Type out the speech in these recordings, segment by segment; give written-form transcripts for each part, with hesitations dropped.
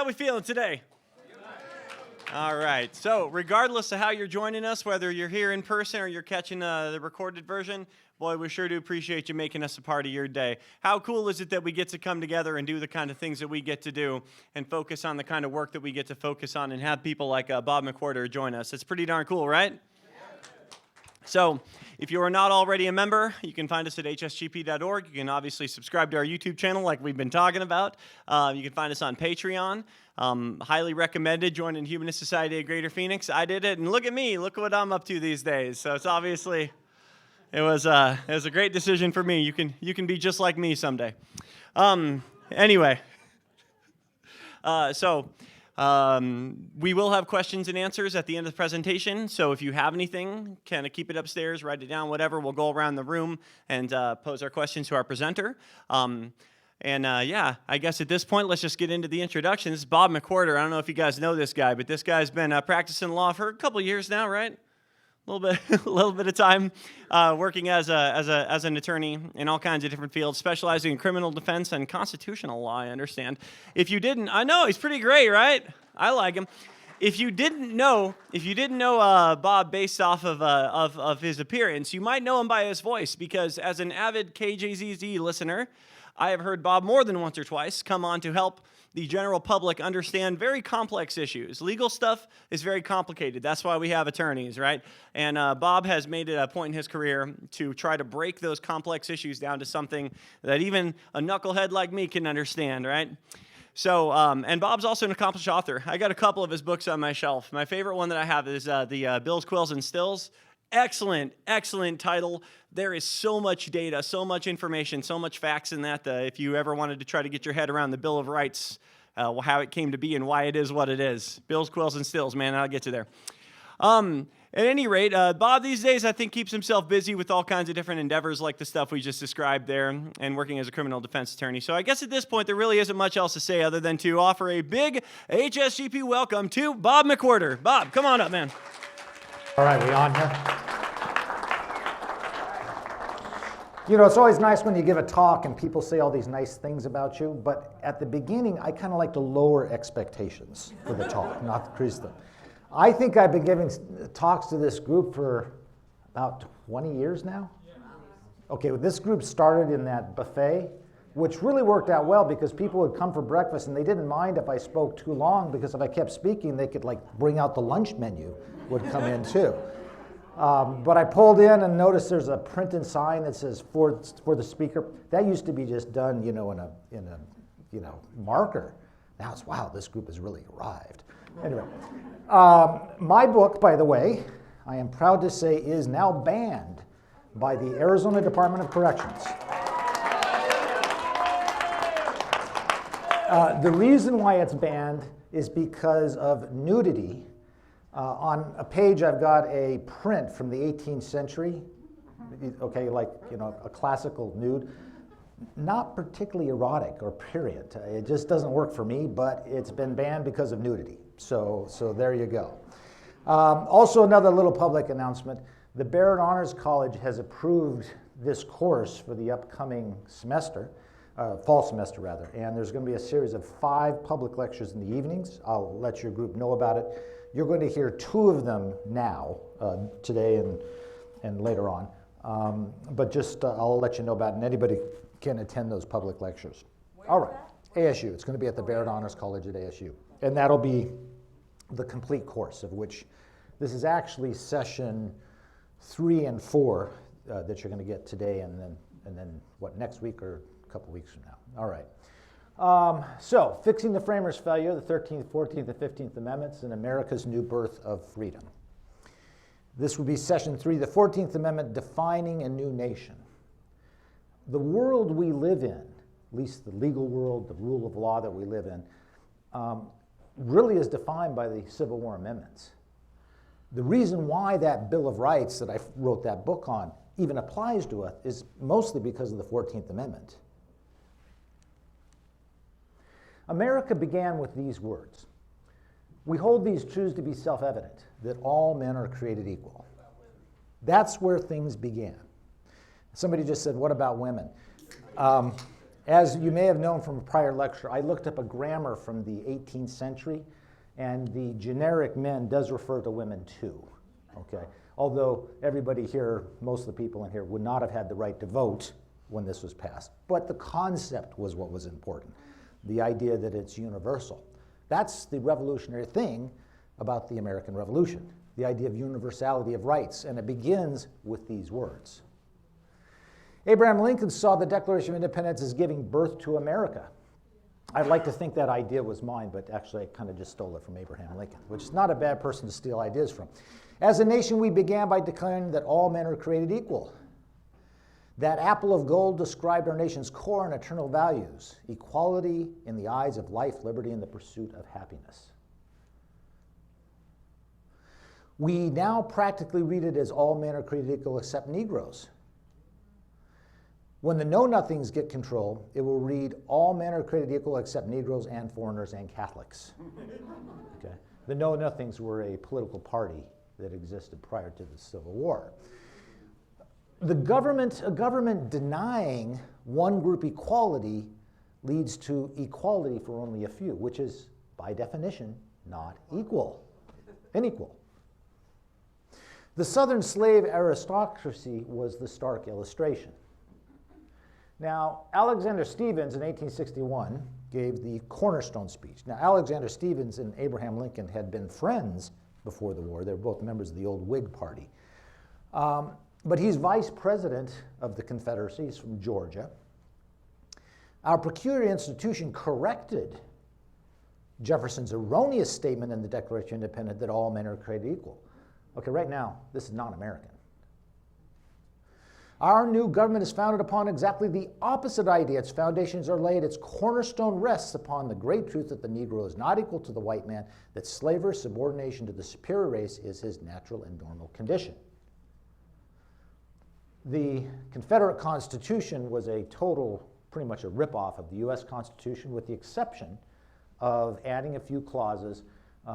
How are we feeling today? All right. So regardless of how you're joining us, whether you're here in person or you're catching the recorded version, boy, we sure do appreciate you making us a part of your day. How cool is it that we get to come together and do the kind of things that we get to do and focus on the kind of work that we get to focus on and have people like Bob McWhirter join us? It's pretty darn cool, right? So if you are not already a member, you can find us at hsgp.org. You can obviously subscribe to our YouTube channel like we've been talking about. You can find us on Patreon. Highly recommended joining Humanist Society of Greater Phoenix. I did it, and look at me. Look what I'm up to these days. So it's obviously, it was a great decision for me. You can be just like me someday. Anyway, we will have questions and answers at the end of the presentation, so if you have anything, kind of keep it upstairs, write it down, whatever. We'll go around the room and pose our questions to our presenter. Yeah, I guess at this point, let's just get into the introduction. This is Bob McWhirter. I don't know if you guys know this guy, but this guy's been practicing law for a couple years now, right? A little bit of time working as an attorney in all kinds of different fields, specializing in criminal defense and constitutional law, I understand. If you didn't, I know, he's pretty great, right? I like him. If you didn't know Bob based off of his appearance, you might know him by his voice, because as an avid KJZZ listener, I have heard Bob more than once or twice come on to help the general public understand very complex issues. Legal stuff is very complicated. That's why we have attorneys, right? And Bob has made it a point in his career to try to break those complex issues down to something that even a knucklehead like me can understand, right? So, and Bob's also an accomplished author. I got a couple of his books on my shelf. My favorite one that I have is the Bills, Quills, and Stills. Excellent, excellent title. There is so much data, so much information, so much facts in that if you ever wanted to try to get your head around the Bill of Rights, how it came to be and why it is what it is. Bills, Quills, and Stills, man, I'll get you there. At any rate, Bob these days I think keeps himself busy with all kinds of different endeavors like the stuff we just described there and working as a criminal defense attorney. So I guess at this point there really isn't much else to say other than to offer a big HSGP welcome to Bob McWhirter. Bob, come on up, man. All right, we on here? You know, it's always nice when you give a talk and people say all these nice things about you, but at the beginning, I kind of like to lower expectations for the talk, not increase them. I think I've been giving talks to this group for about 20 years now. Okay, well, this group started in that buffet, which really worked out well because people would come for breakfast and they didn't mind if I spoke too long, because if I kept speaking, they could like bring out the lunch menu would come in too. But I pulled in and noticed there's a printed sign that says for the speaker. That used to be just done, you know, in a marker. Now it's, wow, this group has really arrived. Anyway, my book, by the way, I am proud to say is now banned by the Arizona Department of Corrections. The reason why it's banned is because of nudity. On a page, I've got a print from the 18th century, okay, like, you know, a classical nude. Not particularly erotic or period. It just doesn't work for me, but it's been banned because of nudity. So there you go. Also, another little public announcement. The Barrett Honors College has approved this course for the upcoming semester. Fall semester rather, and there's going to be a series of 5 public lectures in the evenings. I'll let your group know about it. You're going to hear 2 of them now, today and later on, but just I'll let you know about it, and anybody can attend those public lectures. All right, ASU. It's going to be at the Barrett Honors College at ASU, and that'll be the complete course, of which this is actually session 3 and 4 that you're going to get today, and then what, next week or couple weeks from now. All right. So, fixing the framers' failure, the 13th, 14th, and 15th Amendments, and America's new birth of freedom. This will be session 3, the 14th Amendment, defining a new nation. The world we live in, at least the legal world, the rule of law that we live in, really is defined by the Civil War amendments. The reason why that Bill of Rights that I wrote that book on even applies to us is mostly because of the 14th Amendment. America began with these words. We hold these truths to be self-evident, that all men are created equal. That's where things began. Somebody just said, what about women? As you may have known from a prior lecture, I looked up a grammar from the 18th century, and the generic men does refer to women too, okay? Although everybody here, most of the people in here, would not have had the right to vote when this was passed. But the concept was what was important, the idea that it's universal. That's the revolutionary thing about the American Revolution, the idea of universality of rights, and it begins with these words. Abraham Lincoln saw the Declaration of Independence as giving birth to America. I'd like to think that idea was mine, but actually I kind of just stole it from Abraham Lincoln, which is not a bad person to steal ideas from. As a nation, we began by declaring that all men are created equal. That apple of gold described our nation's core and eternal values, equality in the eyes of life, liberty, and the pursuit of happiness. We now practically read it as all men are created equal except Negroes. When the know-nothings get control, it will read all men are created equal except Negroes and foreigners and Catholics. Okay? The know-nothings were a political party that existed prior to the Civil War. A government denying one group equality leads to equality for only a few, which is, by definition, not equal, unequal. The Southern slave aristocracy was the stark illustration. Now, Alexander Stephens in 1861 gave the cornerstone speech. Now, Alexander Stephens and Abraham Lincoln had been friends before the war. They were both members of the old Whig Party. But he's vice president of the Confederacy. He's from Georgia. Our peculiar institution corrected Jefferson's erroneous statement in the Declaration of Independence that all men are created equal. Okay, right now, this is not American. Our new government is founded upon exactly the opposite idea. Its foundations are laid, its cornerstone rests upon the great truth that the Negro is not equal to the white man, that slavery, subordination to the superior race is his natural and normal condition. The Confederate Constitution was a total, pretty much a ripoff of the U.S. Constitution, with the exception of adding a few clauses.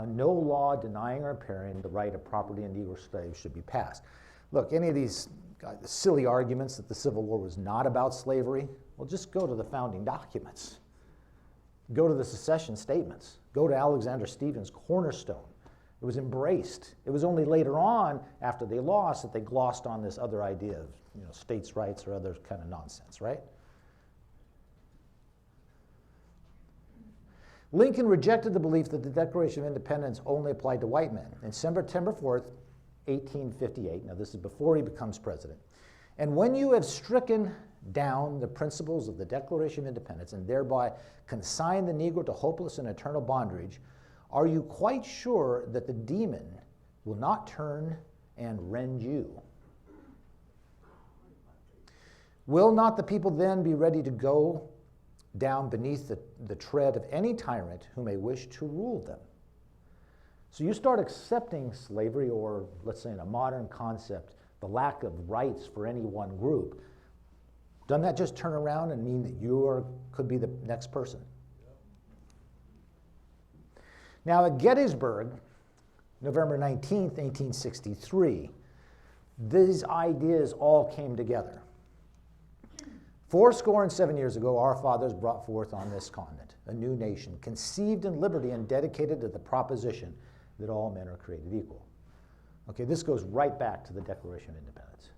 No law denying or impairing the right of property in Negro slaves should be passed. Look, any of these silly arguments that the Civil War was not about slavery, well, just go to the founding documents. Go to the secession statements. Go to Alexander Stephens' cornerstone. It was embraced. It was only later on, after they lost, that they glossed on this other idea of states' rights or other kind of nonsense, right? Lincoln rejected the belief that the Declaration of Independence only applied to white men. And September 4th, 1858, now this is before he becomes president, and when you have stricken down the principles of the Declaration of Independence and thereby consigned the Negro to hopeless and eternal bondage, are you quite sure that the demon will not turn and rend you? Will not the people then be ready to go down beneath the tread of any tyrant who may wish to rule them? So you start accepting slavery, or let's say in a modern concept, the lack of rights for any one group. Doesn't that just turn around and mean that you could be the next person? Now at Gettysburg, November 19th, 1863, these ideas all came together. 77 years ago, our fathers brought forth on this continent a new nation, conceived in liberty and dedicated to the proposition that all men are created equal. Okay, this goes right back to the Declaration of Independence.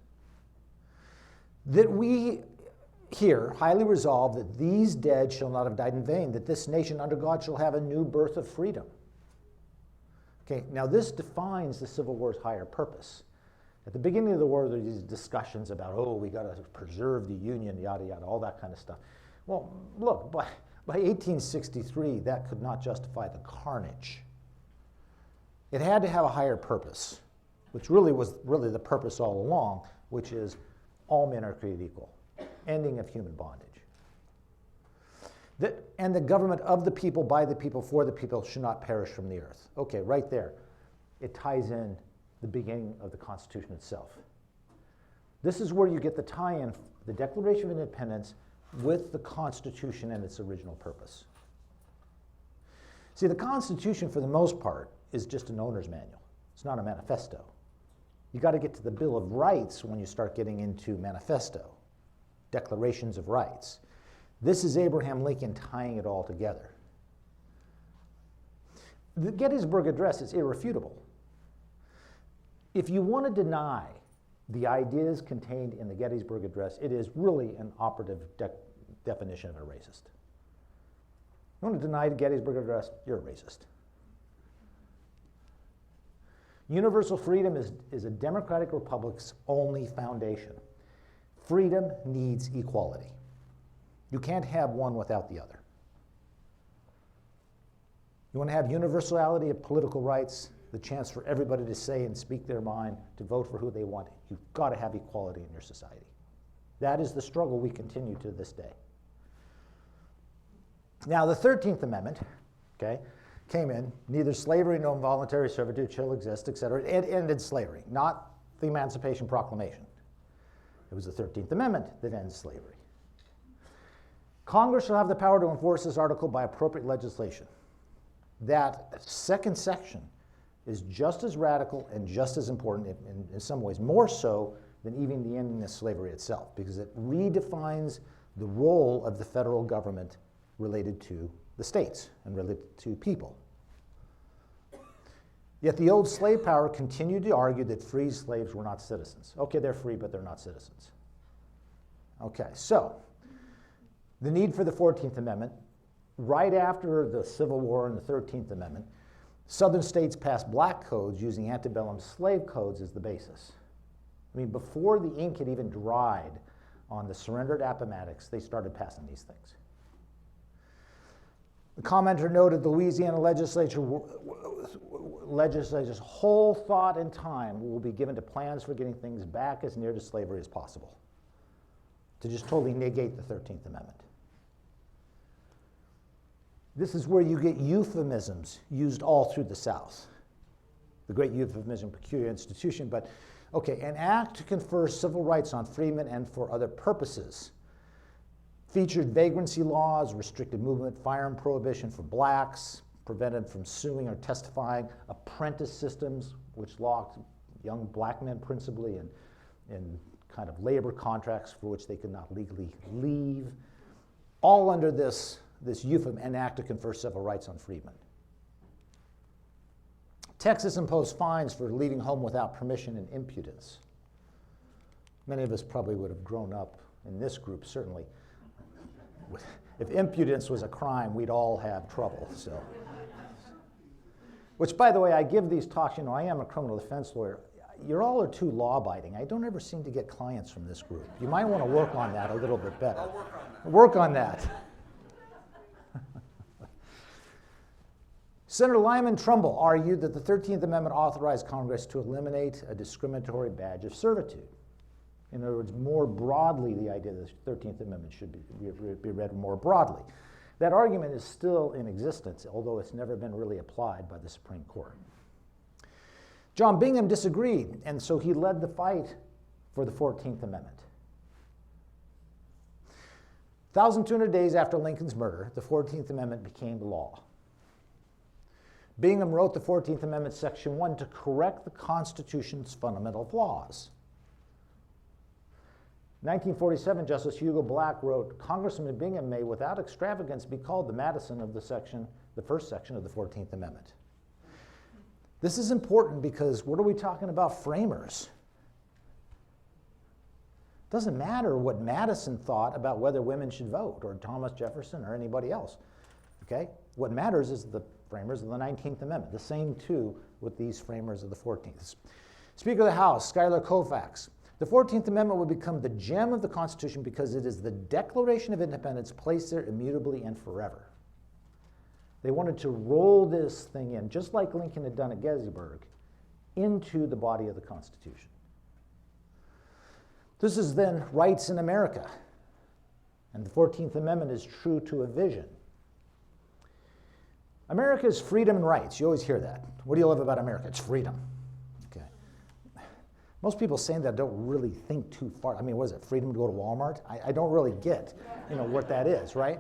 That we here highly resolve that these dead shall not have died in vain, that this nation under God shall have a new birth of freedom. Okay, now this defines the Civil War's higher purpose. At the beginning of the war, there were these discussions about, we got to preserve the Union, yada, yada, all that kind of stuff. Well, look, by 1863, that could not justify the carnage. It had to have a higher purpose, which really was the purpose all along, which is all men are created equal, ending of human bondage. And the government of the people, by the people, for the people should not perish from the earth. Okay, right there. It ties in the beginning of the Constitution itself. This is where you get the tie-in, the Declaration of Independence with the Constitution and its original purpose. See, the Constitution, for the most part, is just an owner's manual. It's not a manifesto. You got to get to the Bill of Rights when you start getting into manifesto, declarations of rights. This is Abraham Lincoln tying it all together. The Gettysburg Address is irrefutable. If you want to deny the ideas contained in the Gettysburg Address, it is really an operative definition of a racist. You want to deny the Gettysburg Address, you're a racist. Universal freedom is a democratic republic's only foundation. Freedom needs equality. You can't have one without the other. You want to have universality of political rights, the chance for everybody to say and speak their mind, to vote for who they want. You've got to have equality in your society. That is the struggle we continue to this day. Now, the 13th Amendment, okay, came in, neither slavery nor involuntary servitude shall exist, etc. It ended slavery, not the Emancipation Proclamation. It was the 13th Amendment that ends slavery. Congress shall have the power to enforce this article by appropriate legislation. That second section is just as radical and just as important, in some ways more so than even the ending of slavery itself, because it redefines the role of the federal government related to the states and related to people. Yet the old slave power continued to argue that free slaves were not citizens. Okay, they're free, but they're not citizens. Okay, so the need for the 14th Amendment, right after the Civil War and the 13th Amendment, Southern states passed black codes using antebellum slave codes as the basis. I mean, before the ink had even dried on the surrendered Appomattox, they started passing these things. The commenter noted the Louisiana legislature's whole thought and time will be given to plans for getting things back as near to slavery as possible, to just totally negate the 13th Amendment. This is where you get euphemisms used all through the South. The great euphemism, peculiar institution, but okay, an act to confer civil rights on freemen and for other purposes. Featured vagrancy laws, restricted movement, firearm prohibition for blacks, prevented from suing or testifying, apprentice systems, which locked young black men principally in kind of labor contracts for which they could not legally leave, all under this euphemism, an act to confer civil rights on freedmen. Texas imposed fines for leaving home without permission and impudence. Many of us probably would have grown up in this group, certainly. If impudence was a crime, we'd all have trouble, so. Which, by the way, I give these talks, I am a criminal defense lawyer. You all are too law-abiding. I don't ever seem to get clients from this group. You might want to work on that a little bit better. I'll work on that. Work on that. Senator Lyman Trumbull argued that the 13th Amendment authorized Congress to eliminate a discriminatory badge of servitude. In other words, more broadly, the idea that the 13th Amendment should be read more broadly. That argument is still in existence, although it's never been really applied by the Supreme Court. John Bingham disagreed, and so he led the fight for the 14th Amendment. 1,200 days after Lincoln's murder, the 14th Amendment became law. Bingham wrote the 14th Amendment, Section 1, to correct the Constitution's fundamental flaws. In 1947, Justice Hugo Black wrote, Congressman Bingham may, without extravagance, be called the Madison of the first section of the 14th Amendment. This is important because what are we talking about? Framers. It doesn't matter what Madison thought about whether women should vote, or Thomas Jefferson, or anybody else. Okay? What matters is the framers of the 19th Amendment. The same, too, with these framers of the 14th. Speaker of the House, Schuyler Colfax. The 14th Amendment would become the gem of the Constitution because it is the Declaration of Independence placed there immutably and forever. They wanted to roll this thing in, just like Lincoln had done at Gettysburg, into the body of the Constitution. This is then rights in America. And the 14th Amendment is true to a vision. America is freedom and rights. You always hear that. What do you love about America? It's freedom. Okay. Most people saying that don't really think too far. I mean, what is it, freedom to go to Walmart? I don't really get, what that is, right?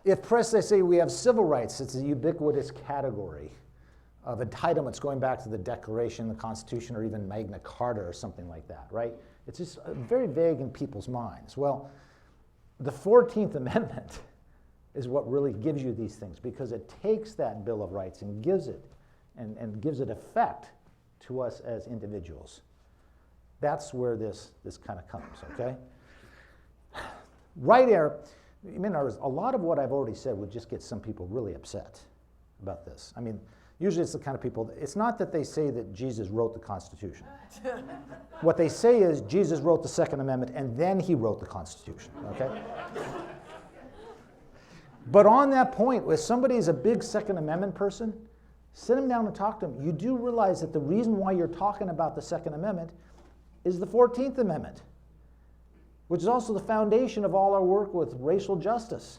If pressed, they say we have civil rights. It's a ubiquitous category of entitlements going back to the Declaration, the Constitution, or even Magna Carta or something like that, right? It's just very vague in people's minds. Well, The 14th Amendment is what really gives you these things, because it takes that Bill of Rights and gives it effect to us as individuals. That's where this kind of comes, okay? Right here, I mean, a lot of what I've already said would just get some people really upset about this. I mean, usually it's the kind of people, it's not that they say that Jesus wrote the Constitution. What they say is Jesus wrote the Second Amendment and then he wrote the Constitution, okay? But on that point, if somebody is a big Second Amendment person, sit them down and talk to them. You do realize that the reason why you're talking about the Second Amendment is the 14th Amendment, which is also the foundation of all our work with racial justice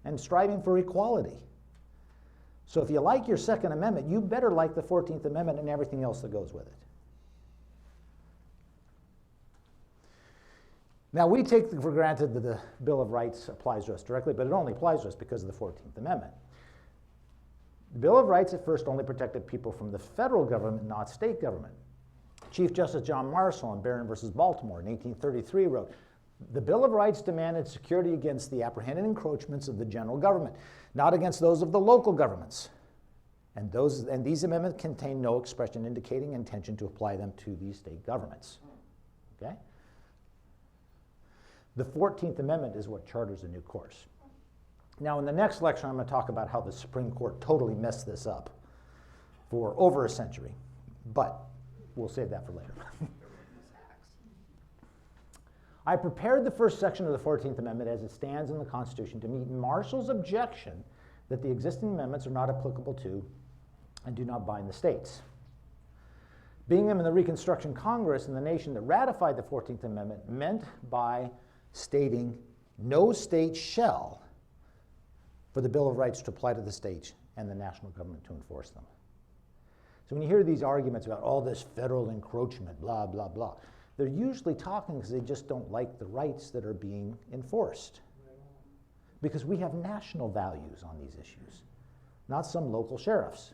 and striving for equality. So if you like your Second Amendment, you better like the 14th Amendment and everything else that goes with it. Now, we take for granted that the Bill of Rights applies to us directly, but it only applies to us because of the 14th Amendment. The Bill of Rights at first only protected people from the federal government, not state government. Chief Justice John Marshall in Barron versus Baltimore in 1833 wrote, "The Bill of Rights demanded security against the apprehended encroachments of the general government, not against those of the local governments. And these amendments contain no expression indicating intention to apply them to these state governments." Okay? The 14th Amendment is what charters a new course. Now, in the next lecture, I'm going to talk about how the Supreme Court totally messed this up for over a century, but we'll save that for later. I prepared the first section of the 14th Amendment as it stands in the Constitution to meet Marshall's objection that the existing amendments are not applicable to and do not bind the states. Being in the Reconstruction Congress and the nation that ratified the 14th Amendment meant by stating no state shall for the Bill of Rights to apply to the states and the national government to enforce them. So when you hear these arguments about all this federal encroachment, blah, blah, blah, they're usually talking because they just don't like the rights that are being enforced. Because we have national values on these issues, not some local sheriffs.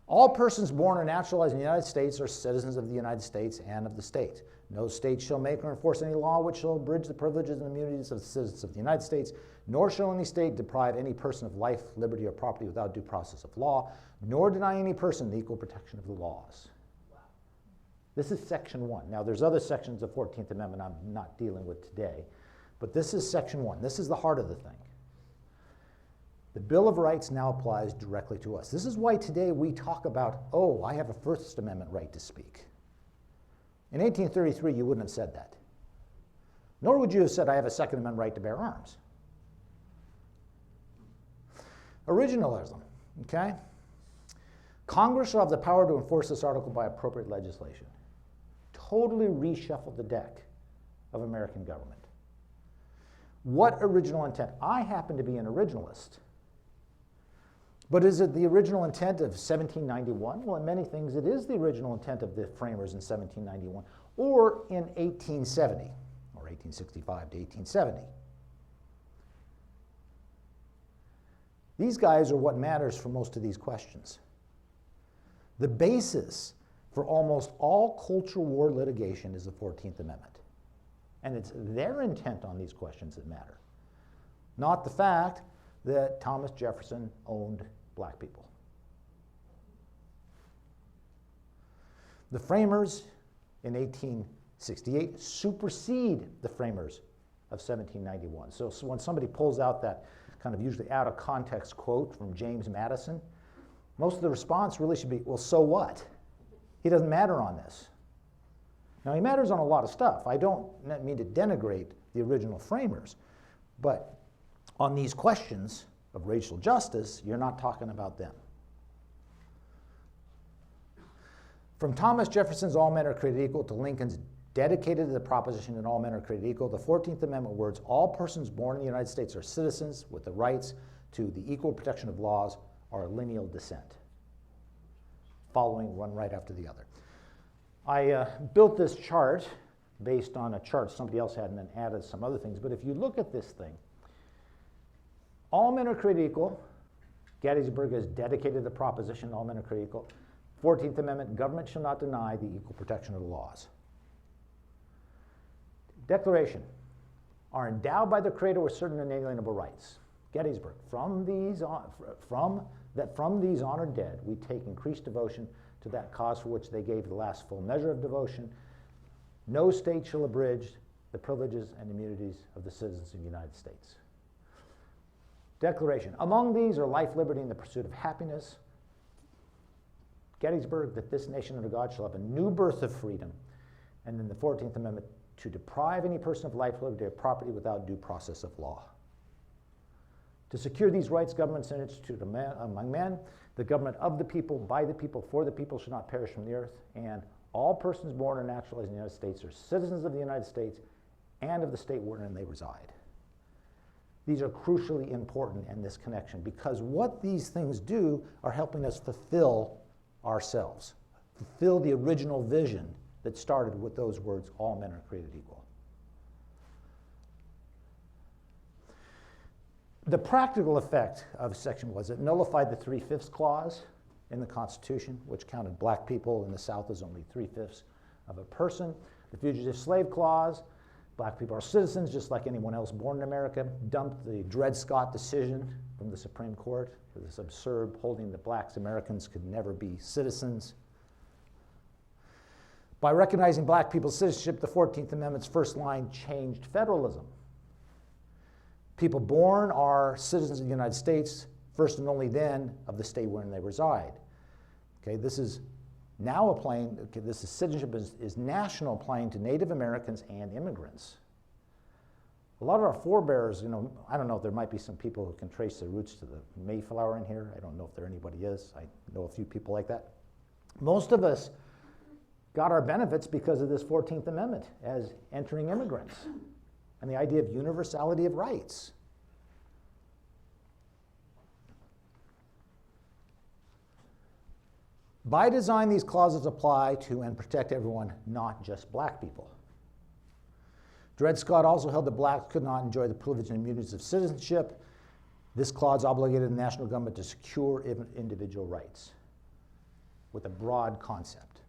All persons born or naturalized in the United States are citizens of the United States and of the state. No state shall make or enforce any law which shall abridge the privileges and immunities of the citizens of the United States, nor shall any state deprive any person of life, liberty, or property without due process of law, nor deny any person the equal protection of the laws. Wow. This is Section 1. Now, there's other sections of the 14th Amendment I'm not dealing with today, but this is Section 1. This is the heart of the thing. The Bill of Rights now applies directly to us. This is why today we talk about, oh, I have a First Amendment right to speak. In 1833, you wouldn't have said that. Nor would you have said, I have a Second Amendment right to bear arms. Originalism, okay? Congress shall have the power to enforce this article by appropriate legislation. Totally reshuffled the deck of American government. What original intent? I happen to be an originalist. But is it the original intent of 1791? Well, in many things, it is the original intent of the framers in 1791, or in 1870, or 1865 to 1870. These guys are what matters for most of these questions. The basis for almost all cultural war litigation is the 14th Amendment. And it's their intent on these questions that matter, not the fact that Thomas Jefferson owned black people. The framers in 1868 supersede the framers of 1791. So when somebody pulls out that kind of usually out of context quote from James Madison, most of the response really should be, well, so what? He doesn't matter on this. Now, he matters on a lot of stuff. I don't mean to denigrate the original framers, but on these questions of racial justice, you're not talking about them. From Thomas Jefferson's all men are created equal to Lincoln's dedicated to the proposition that all men are created equal, the 14th Amendment words, all persons born in the United States are citizens with the rights to the equal protection of laws are a lineal descent, following one right after the other. I built this chart based on a chart somebody else had and then added some other things, but if you look at this thing, all men are created equal. Gettysburg is dedicated to the proposition all men are created equal. 14th Amendment, government shall not deny the equal protection of the laws. Declaration are endowed by the Creator with certain inalienable rights. Gettysburg, from these honored dead, we take increased devotion to that cause for which they gave the last full measure of devotion. No state shall abridge the privileges and immunities of the citizens of the United States. Declaration. Among these are life, liberty, and the pursuit of happiness. Gettysburg, that this nation under God shall have a new birth of freedom. And then the 14th Amendment, to deprive any person of life, liberty, or property without due process of law. To secure these rights, governments and institute among men, the government of the people, by the people, for the people shall not perish from the earth, and all persons born or naturalized in the United States are citizens of the United States and of the state wherein they reside. These are crucially important in this connection because what these things do are helping us fulfill ourselves, fulfill the original vision that started with those words, all men are created equal. The practical effect of section was it nullified the 3/5 clause in the Constitution, which counted black people in the South as only 3/5 of a person. The Fugitive Slave Clause, black people are citizens just like anyone else born in America, dumped the Dred Scott decision from the Supreme Court for this absurd holding that blacks Americans could never be citizens. By recognizing black people's citizenship, the 14th Amendment's first line changed federalism. People born are citizens of the United States, first and only then of the state wherein they reside. Okay, this is now applying, this is citizenship is national, applying to Native Americans and immigrants. A lot of our forebears, I don't know if there might be some people who can trace their roots to the Mayflower in here. I don't know if there anybody is. I know a few people like that. Most of us got our benefits because of this 14th Amendment as entering immigrants and the idea of universality of rights. By design, these clauses apply to and protect everyone, not just black people. Dred Scott also held that blacks could not enjoy the privileges and immunities of citizenship. This clause obligated the national government to secure individual rights with a broad concept.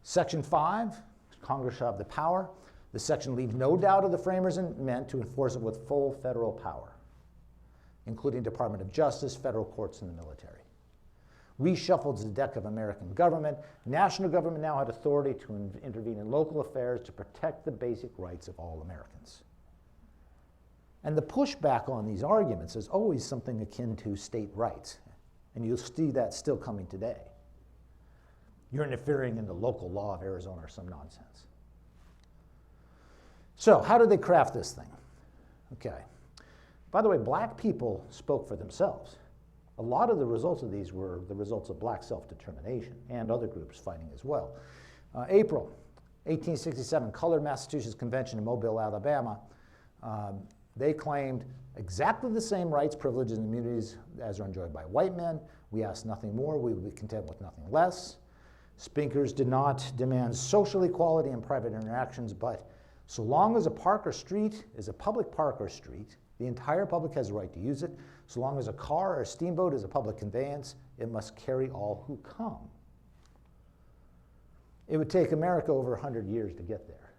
Section 5, Congress shall have the power. This section leaves no doubt of the framers' intent to enforce it with full federal power, including Department of Justice, federal courts, and the military. Reshuffled the deck of American government. National government now had authority to intervene in local affairs to protect the basic rights of all Americans. And the pushback on these arguments is always something akin to state rights. And you'll see that still coming today. You're interfering in the local law of Arizona or some nonsense. So how did they craft this thing? Okay. By the way, black people spoke for themselves. A lot of the results of these were the results of black self-determination and other groups fighting as well. April 1867, Colored Massachusetts Convention in Mobile, Alabama. They claimed exactly the same rights, privileges, and immunities as are enjoyed by white men. We asked nothing more. We would be content with nothing less. Speakers did not demand social equality in private interactions, but so long as a park or street is a public park or street, the entire public has a right to use it. So long as a car or a steamboat is a public conveyance, it must carry all who come. It would take America over 100 years to get there.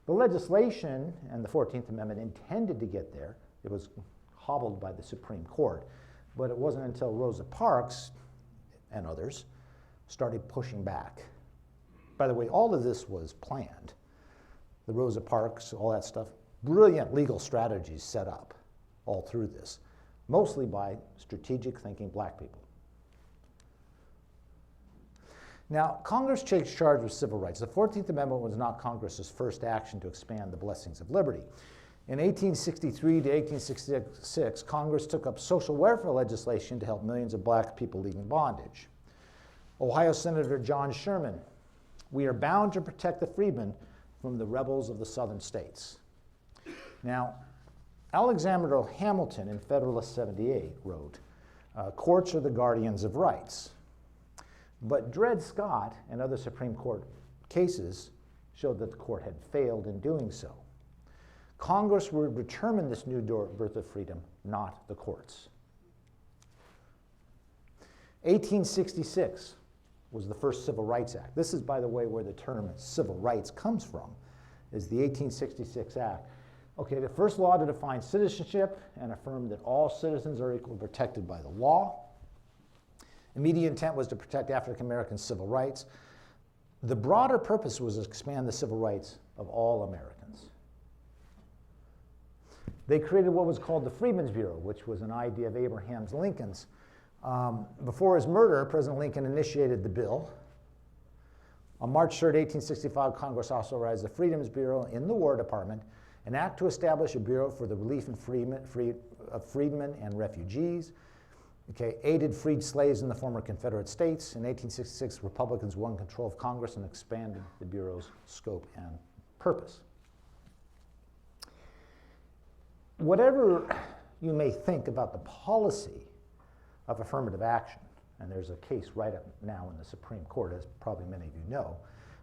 The legislation and the 14th Amendment intended to get there. It was hobbled by the Supreme Court, but it wasn't until Rosa Parks and others started pushing back. By the way, all of this was planned. The Rosa Parks, all that stuff, brilliant legal strategies set up all through this, mostly by strategic thinking black people. Now, Congress takes charge with civil rights. The 14th Amendment was not Congress's first action to expand the blessings of liberty. In 1863 to 1866, Congress took up social welfare legislation to help millions of black people leaving bondage. Ohio Senator John Sherman, we are bound to protect the freedmen from the rebels of the southern states. Now, Alexander Hamilton in Federalist 78 wrote, courts are the guardians of rights. But Dred Scott and other Supreme Court cases showed that the court had failed in doing so. Congress would determine this new birth of freedom, not the courts. 1866, was the first Civil Rights Act. This is, by the way, where the term civil rights comes from, is the 1866 Act. Okay, the first law to define citizenship and affirm that all citizens are equally protected by the law. Immediate intent was to protect African American civil rights. The broader purpose was to expand the civil rights of all Americans. They created what was called the Freedmen's Bureau, which was an idea of Abraham Lincoln's. Before his murder, President Lincoln initiated the bill. On March 3rd, 1865, Congress authorized the Freedmen's Bureau in the War Department, an act to establish a bureau for the relief of freedmen and refugees. Okay, aided freed slaves in the former Confederate States. In 1866, Republicans won control of Congress and expanded the Bureau's scope and purpose. Whatever you may think about the policy of affirmative action, and there's a case right up now in the Supreme Court, as probably many of you know,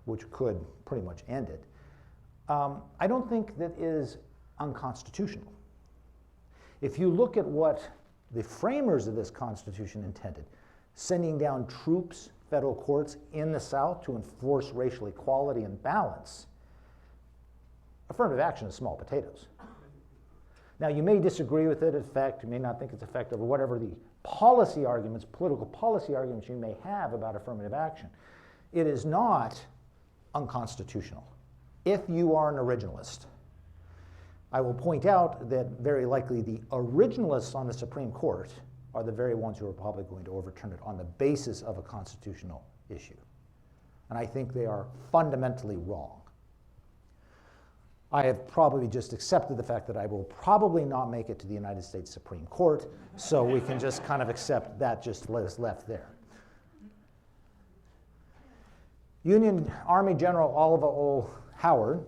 which could pretty much end it, I don't think that is unconstitutional. If you look at what the framers of this Constitution intended, sending down troops, federal courts in the South to enforce racial equality and balance, affirmative action is small potatoes. Now, you may disagree with it, in fact, you may not think it's effective, or whatever the policy arguments, political policy arguments you may have about affirmative action. It is not unconstitutional if you are an originalist. I will point out that very likely the originalists on the Supreme Court are the very ones who are probably going to overturn it on the basis of a constitutional issue. And I think they are fundamentally wrong. I have probably just accepted the fact that I will probably not make it to the United States Supreme Court, so we can just kind of accept that just is left there. Union Army General Oliver O. Howard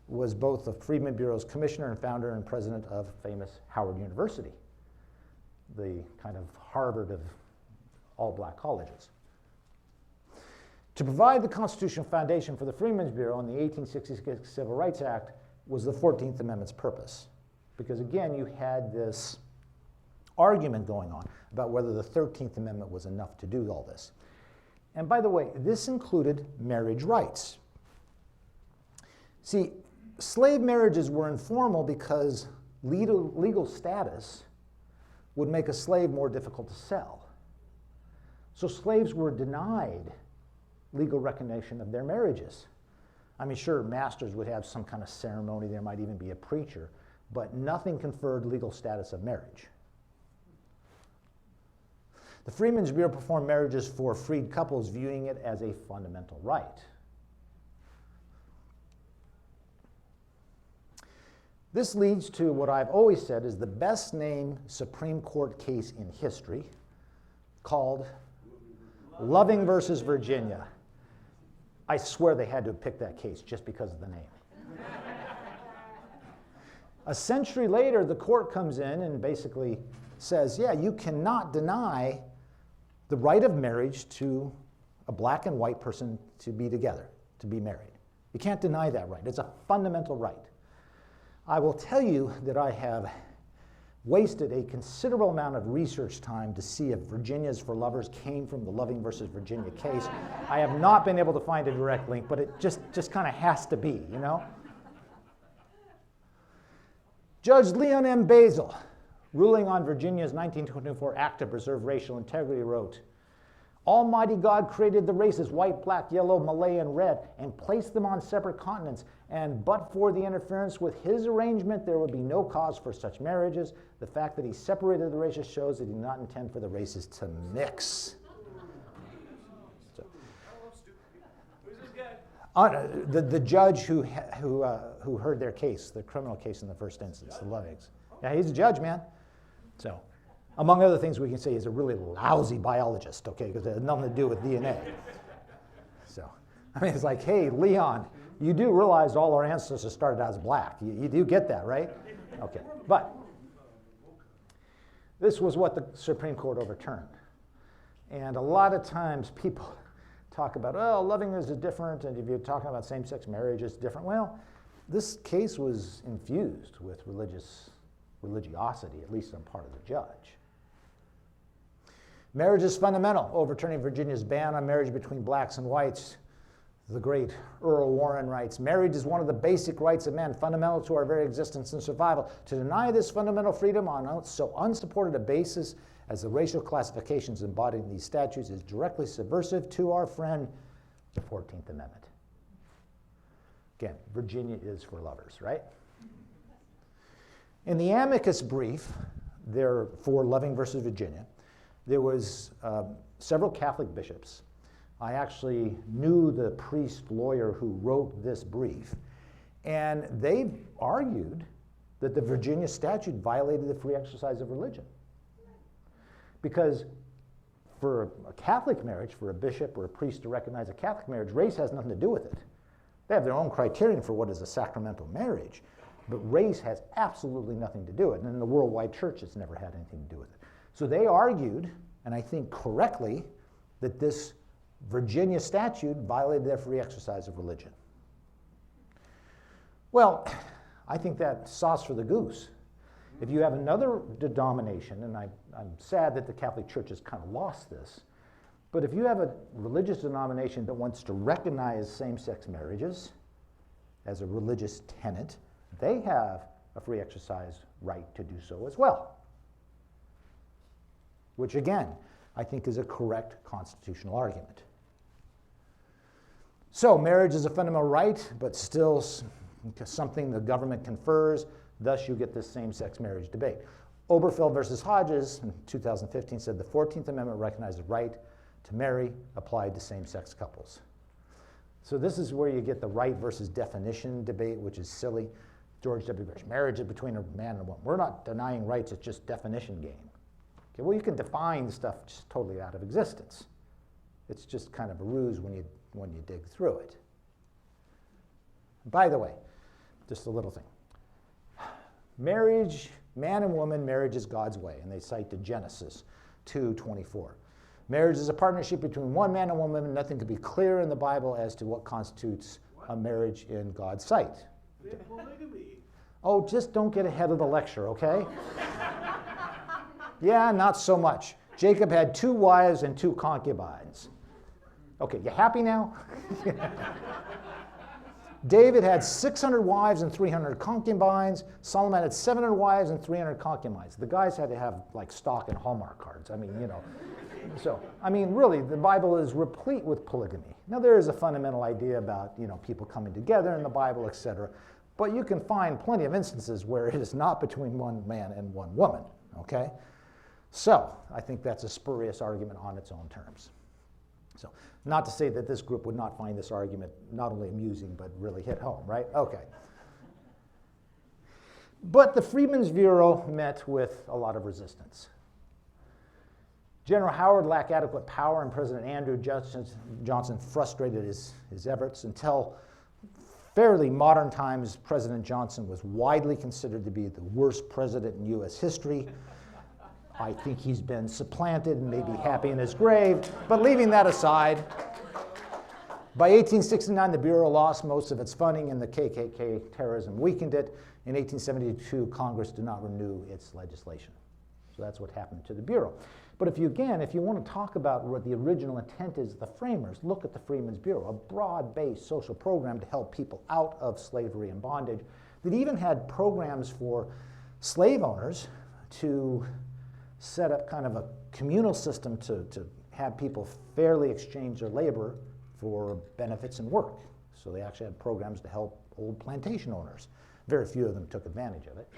was both the Freedmen's Bureau's commissioner and founder and president of famous Howard University, the kind of Harvard of all black colleges. To provide the constitutional foundation for the Freedmen's Bureau in the 1866 Civil Rights Act was the 14th Amendment's purpose. Because again, you had this argument going on about whether the 13th Amendment was enough to do all this. And by the way, this included marriage rights. See, slave marriages were informal because legal status would make a slave more difficult to sell. So slaves were denied legal recognition of their marriages. I mean, sure, masters would have some kind of ceremony, there might even be a preacher, but nothing conferred legal status of marriage. The Freedmen's Bureau performed marriages for freed couples, viewing it as a fundamental right. This leads to what I've always said is the best named Supreme Court case in history, called Loving versus Virginia. I swear they had to have picked that case just because of the name. A century later, the court comes in and basically says, yeah, you cannot deny the right of marriage to a black and white person to be together, to be married. You can't deny that right. It's a fundamental right. I will tell you that I have wasted a considerable amount of research time to see if Virginia's for Lovers came from the Loving versus Virginia case. I have not been able to find a direct link, but it just kind of has to be, you know? Judge Leon M. Basil, ruling on Virginia's 1924 Act to Preserve Racial Integrity, wrote, Almighty God created the races white, black, yellow, Malay, and red, and placed them on separate continents, and but for the interference with his arrangement, there would be no cause for such marriages. The fact that he separated the races shows that he did not intend for the races to mix. The judge who heard their case, the criminal case in the first instance, the Lovings. Yeah, he's a judge, man. So, among other things we can say he's a really lousy biologist, okay, because it has nothing to do with DNA. So, I mean, it's like, hey, Leon, you do realize all our ancestors started out as black. You do get that, right? Okay, but this was what the Supreme Court overturned. And a lot of times people talk about, oh, loving is different, and if you're talking about same-sex marriage, it's different. Well, this case was infused with religiosity, at least on part of the judge. Marriage is fundamental, overturning Virginia's ban on marriage between blacks and whites. The great Earl Warren writes, marriage is one of the basic rights of man, fundamental to our very existence and survival. To deny this fundamental freedom on so unsupported a basis as the racial classifications embodied in these statutes is directly subversive to our friend, the 14th Amendment. Again, Virginia is for lovers, right? In the amicus brief, there for Loving versus Virginia, there was several Catholic bishops. I actually knew the priest lawyer who wrote this brief, and they argued that the Virginia statute violated the free exercise of religion. Because for a Catholic marriage, for a bishop or a priest to recognize a Catholic marriage, race has nothing to do with it. They have their own criterion for what is a sacramental marriage, but race has absolutely nothing to do with it, and the worldwide church has never had anything to do with it. So they argued, and I think correctly, that this Virginia statute violated their free exercise of religion. Well, I think that's sauce for the goose. If you have another denomination, and I'm sad that the Catholic Church has kind of lost this, but if you have a religious denomination that wants to recognize same-sex marriages as a religious tenet, they have a free exercise right to do so as well. Which again, I think is a correct constitutional argument. So marriage is a fundamental right, but still something the government confers, thus you get this same-sex marriage debate. Oberfeld versus Hodges in 2015 said the 14th Amendment recognized the right to marry applied to same-sex couples. So this is where you get the right versus definition debate, which is silly. George W. Bush, marriage is between a man and a woman. We're not denying rights, it's just definition game. Okay, well, you can define stuff just totally out of existence. It's just kind of a ruse when you dig through it. By the way, just a little thing. Marriage, man and woman, marriage is God's way, and they cite to Genesis 2:24. Marriage is a partnership between one man and woman, and nothing could be clearer in the Bible as to what constitutes a marriage in God's sight. Polygamy. Oh, just don't get ahead of the lecture, okay? Yeah, not so much. Jacob had 2 wives and 2 concubines. Okay, you happy now? David had 600 wives and 300 concubines. Solomon had 700 wives and 300 concubines. The guys had to have like stock and Hallmark cards. I mean, you know. So, I mean, really, the Bible is replete with polygamy. Now, there is a fundamental idea about, you know, people coming together in the Bible, etc. But you can find plenty of instances where it is not between one man and one woman, okay? So, I think that's a spurious argument on its own terms. So, not to say that this group would not find this argument not only amusing, but really hit home, right? Okay. But the Freedmen's Bureau met with a lot of resistance. General Howard lacked adequate power, and President Andrew Johnson frustrated his efforts until fairly modern times. President Johnson was widely considered to be the worst president in U.S. history. I think he's been supplanted and may be happy in his grave, but leaving that aside, by 1869, the Bureau lost most of its funding and the KKK terrorism weakened it. In 1872, Congress did not renew its legislation. So that's what happened to the Bureau. But if you want to talk about what the original intent is of the framers, look at the Freedmen's Bureau, a broad-based social program to help people out of slavery and bondage that even had programs for slave owners to set up kind of a communal system to have people fairly exchange their labor for benefits and work. So they actually had programs to help old plantation owners. Very few of them took advantage of it.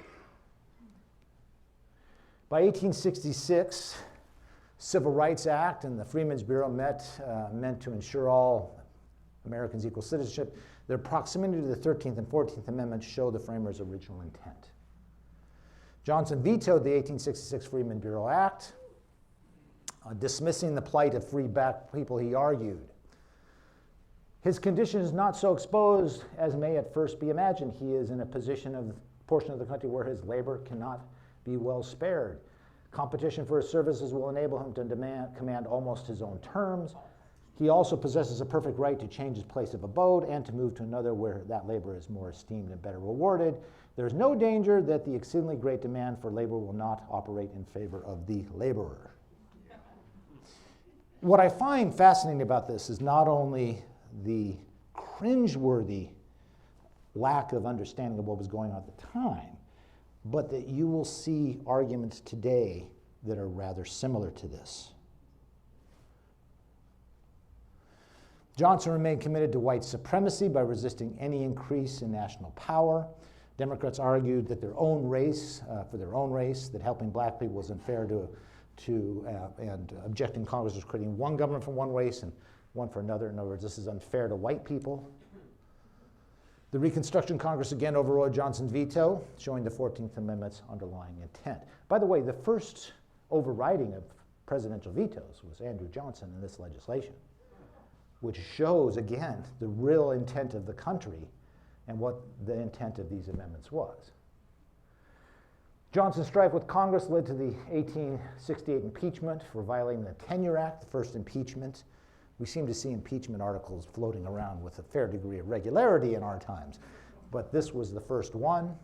By 1866, Civil Rights Act and the Freedmen's Bureau meant to ensure all Americans equal citizenship. Their proximity to the 13th and 14th Amendments show the framers' original intent. Johnson vetoed the 1866 Freedmen's Bureau Act, dismissing the plight of free black people, he argued. His condition is not so exposed as may at first be imagined. He is in a portion of the country where his labor cannot be well spared. Competition for his services will enable him to command almost his own terms. He also possesses a perfect right to change his place of abode and to move to another where that labor is more esteemed and better rewarded. There is no danger that the exceedingly great demand for labor will not operate in favor of the laborer. What I find fascinating about this is not only the cringeworthy lack of understanding of what was going on at the time, but that you will see arguments today that are rather similar to this. Johnson remained committed to white supremacy by resisting any increase in national power. Democrats argued that their own race, that helping black people was unfair and objecting Congress was creating one government for one race and one for another. In other words, this is unfair to white people. The Reconstruction Congress again overrode Johnson's veto, showing the 14th Amendment's underlying intent. By the way, the first overriding of presidential vetoes was Andrew Johnson in this legislation, which shows, again, the real intent of the country and what the intent of these amendments was. Johnson's strife with Congress led to the 1868 impeachment for violating the Tenure Act, the first impeachment. We seem to see impeachment articles floating around with a fair degree of regularity in our times, but this was the first one.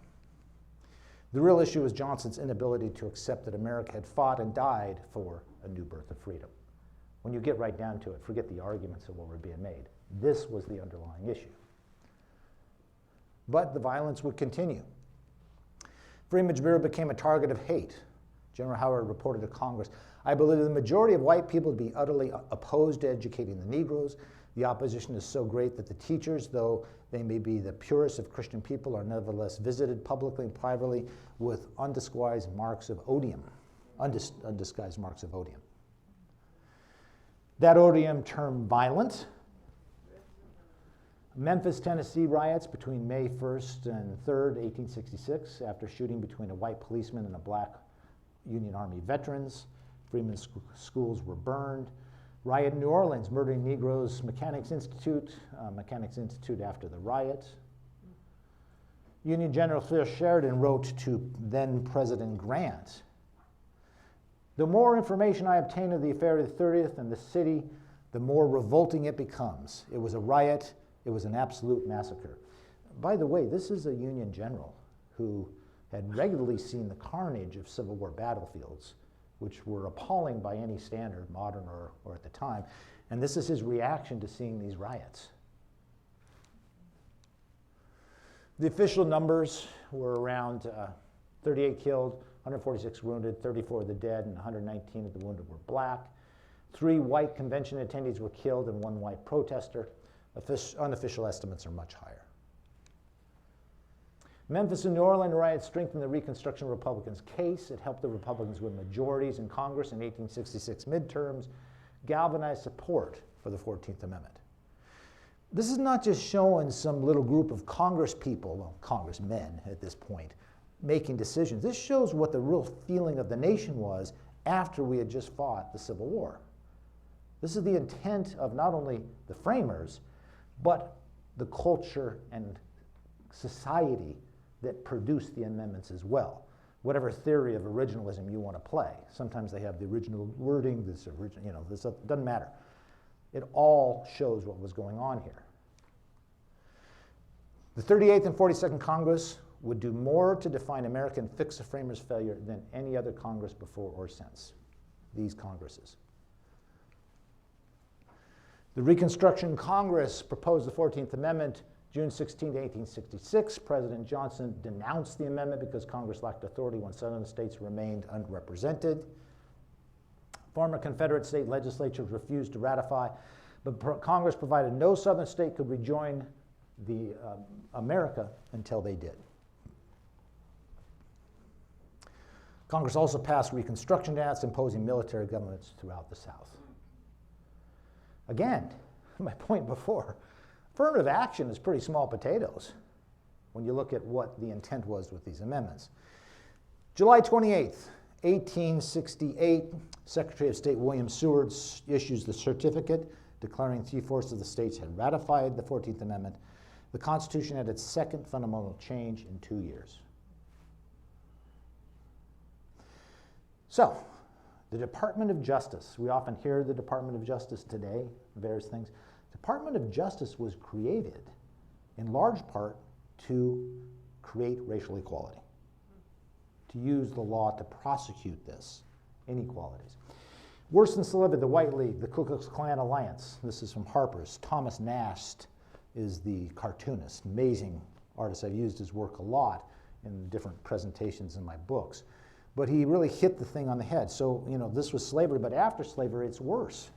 The real issue was Johnson's inability to accept that America had fought and died for a new birth of freedom. When you get right down to it, forget the arguments of what were being made. This was the underlying issue. But the violence would continue. Freeman's Bureau became a target of hate. General Howard reported to Congress, "I believe the majority of white people to be utterly opposed to educating the Negroes. The opposition is so great that the teachers, though they may be the purest of Christian people, are nevertheless visited publicly and privately with undisguised marks of odium." Undisguised marks of odium. That odium turned violent. Memphis, Tennessee riots between May 1st and 3rd, 1866, after shooting between a white policeman and a black Union Army veterans. Freeman's schools were burned. Riot in New Orleans, murdering Negroes, Mechanics Institute after the riot. Union General Phil Sheridan wrote to then President Grant, "The more information I obtain of the affair of the 30th and the city, the more revolting it becomes. It was a riot. It was an absolute massacre." By the way, this is a Union general who had regularly seen the carnage of Civil War battlefields, which were appalling by any standard, modern or at the time. And this is his reaction to seeing these riots. The official numbers were around 38 killed, 146 wounded, 34 of the dead, and 119 of the wounded were black. 3 white convention attendees were killed and 1 white protester. Unofficial estimates are much higher. Memphis and New Orleans riots strengthened the Reconstruction Republicans' case. It helped the Republicans win majorities in Congress in 1866 midterms, galvanized support for the 14th Amendment. This is not just showing some little group of Congress people, well, congressmen at this point, making decisions. This shows what the real feeling of the nation was after we had just fought the Civil War. This is the intent of not only the framers, but the culture and society that produced the amendments as well. Whatever theory of originalism you want to play. Sometimes they have the original wording, this doesn't matter. It all shows what was going on here. The 38th and 42nd Congress would do more to define America and fix the framers' failure than any other Congress before or since. These Congresses. The Reconstruction Congress proposed the 14th Amendment June 16, 1866. President Johnson denounced the amendment because Congress lacked authority when southern states remained unrepresented. Former Confederate state legislatures refused to ratify, but Congress provided no southern state could rejoin the America until they did. Congress also passed Reconstruction Acts imposing military governments throughout the South. Again, my point before, affirmative action is pretty small potatoes when you look at what the intent was with these amendments. July 28th, 1868, Secretary of State William Seward issues the certificate declaring 3/4 of the states had ratified the 14th Amendment. The Constitution had its second fundamental change in 2 years. So, the Department of Justice, we often hear the Department of Justice today, various things. The Department of Justice was created in large part to create racial equality, to use the law to prosecute this inequalities. Worse than slavery, the White League, the Ku Klux Klan Alliance. This is from Harper's. Thomas Nast is the cartoonist. Amazing artist. I've used his work a lot in different presentations in my books. But he really hit the thing on the head. So, this was slavery, but after slavery, it's worse.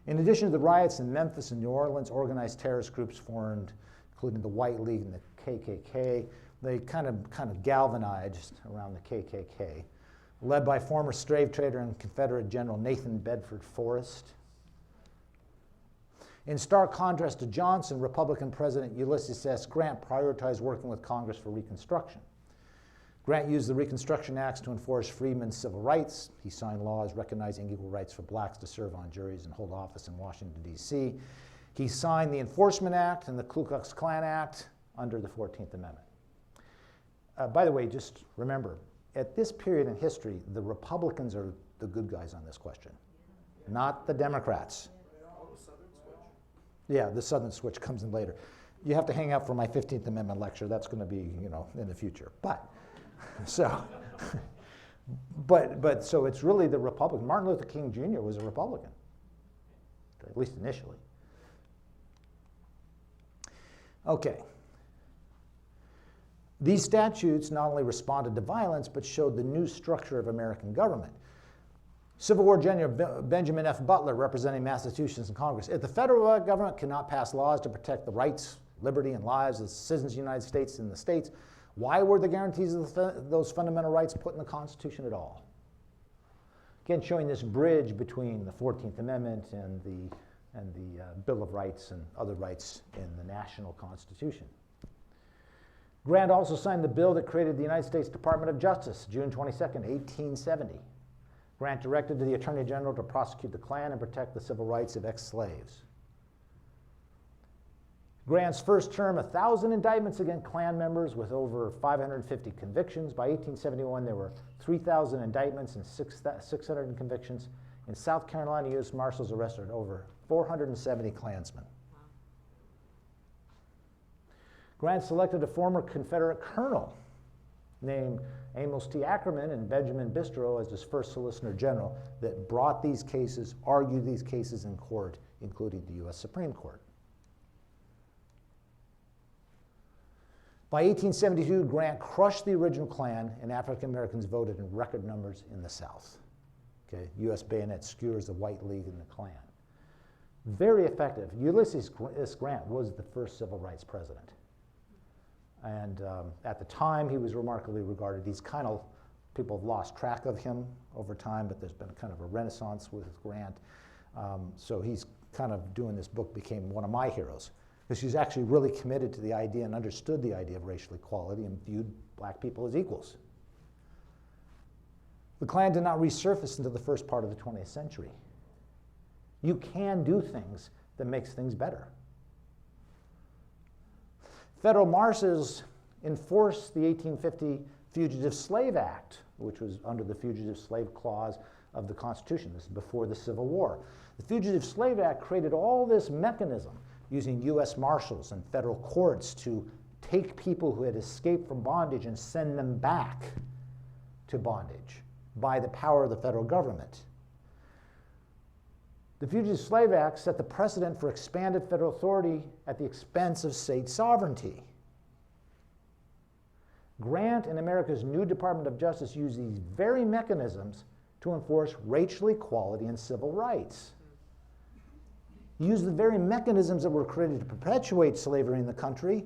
In addition to the riots in Memphis and New Orleans, organized terrorist groups formed, including the White League and the KKK. They kind of galvanized around the KKK, led by former slave trader and Confederate General Nathan Bedford Forrest. In stark contrast to Johnson, Republican President Ulysses S. Grant prioritized working with Congress for Reconstruction. Grant used the Reconstruction Acts to enforce freedmen's civil rights. He signed laws recognizing equal rights for blacks to serve on juries and hold office in Washington, D.C. He signed the Enforcement Act and the Ku Klux Klan Act under the 14th Amendment. By the way, just remember, at this period in history, the Republicans are the good guys on this question, not the Democrats. Yeah, the Southern switch comes in later. You have to hang out for my 15th Amendment lecture. That's going to be, in the future. But so it's really the Republican. Martin Luther King Jr. was a Republican, at least initially. Okay. These statutes not only responded to violence, but showed the new structure of American government. Civil War General Benjamin F. Butler, representing Massachusetts in Congress, if the federal government cannot pass laws to protect the rights, liberty, and lives of the citizens of the United States and the states, why were the guarantees of those fundamental rights put in the Constitution at all? Again, showing this bridge between the 14th Amendment and the Bill of Rights and other rights in the national Constitution. Grant also signed the bill that created the United States Department of Justice, June 22nd, 1870. Grant directed the Attorney General to prosecute the Klan and protect the civil rights of ex-slaves. Grant's first term, 1,000 indictments against Klan members with over 550 convictions. By 1871, there were 3,000 indictments and 600 convictions. In South Carolina, U.S. Marshals arrested over 470 Klansmen. Grant selected a former Confederate colonel named Amos T. Ackerman and Benjamin Bistro as his first Solicitor General that brought these cases, argued these cases in court, including the U.S. Supreme Court. By 1872, Grant crushed the original Klan, and African Americans voted in record numbers in the South. Okay, U.S. bayonet skewers the White League and the Klan. Very effective. Ulysses S. Grant was the first civil rights president. And at the time, he was remarkably regarded. People have lost track of him over time, but there's been kind of a renaissance with Grant. So he's kind of doing this book, became one of my heroes, because he's actually really committed to the idea and understood the idea of racial equality and viewed black people as equals. The Klan did not resurface until the first part of the 20th century. You can do things that makes things better. Federal marshals enforced the 1850 Fugitive Slave Act, which was under the Fugitive Slave Clause of the Constitution. This is before the Civil War. The Fugitive Slave Act created all this mechanism using U.S. Marshals and federal courts to take people who had escaped from bondage and send them back to bondage by the power of the federal government. The Fugitive Slave Act set the precedent for expanded federal authority at the expense of state sovereignty. Grant and America's new Department of Justice used these very mechanisms to enforce racial equality and civil rights. Used the very mechanisms that were created to perpetuate slavery in the country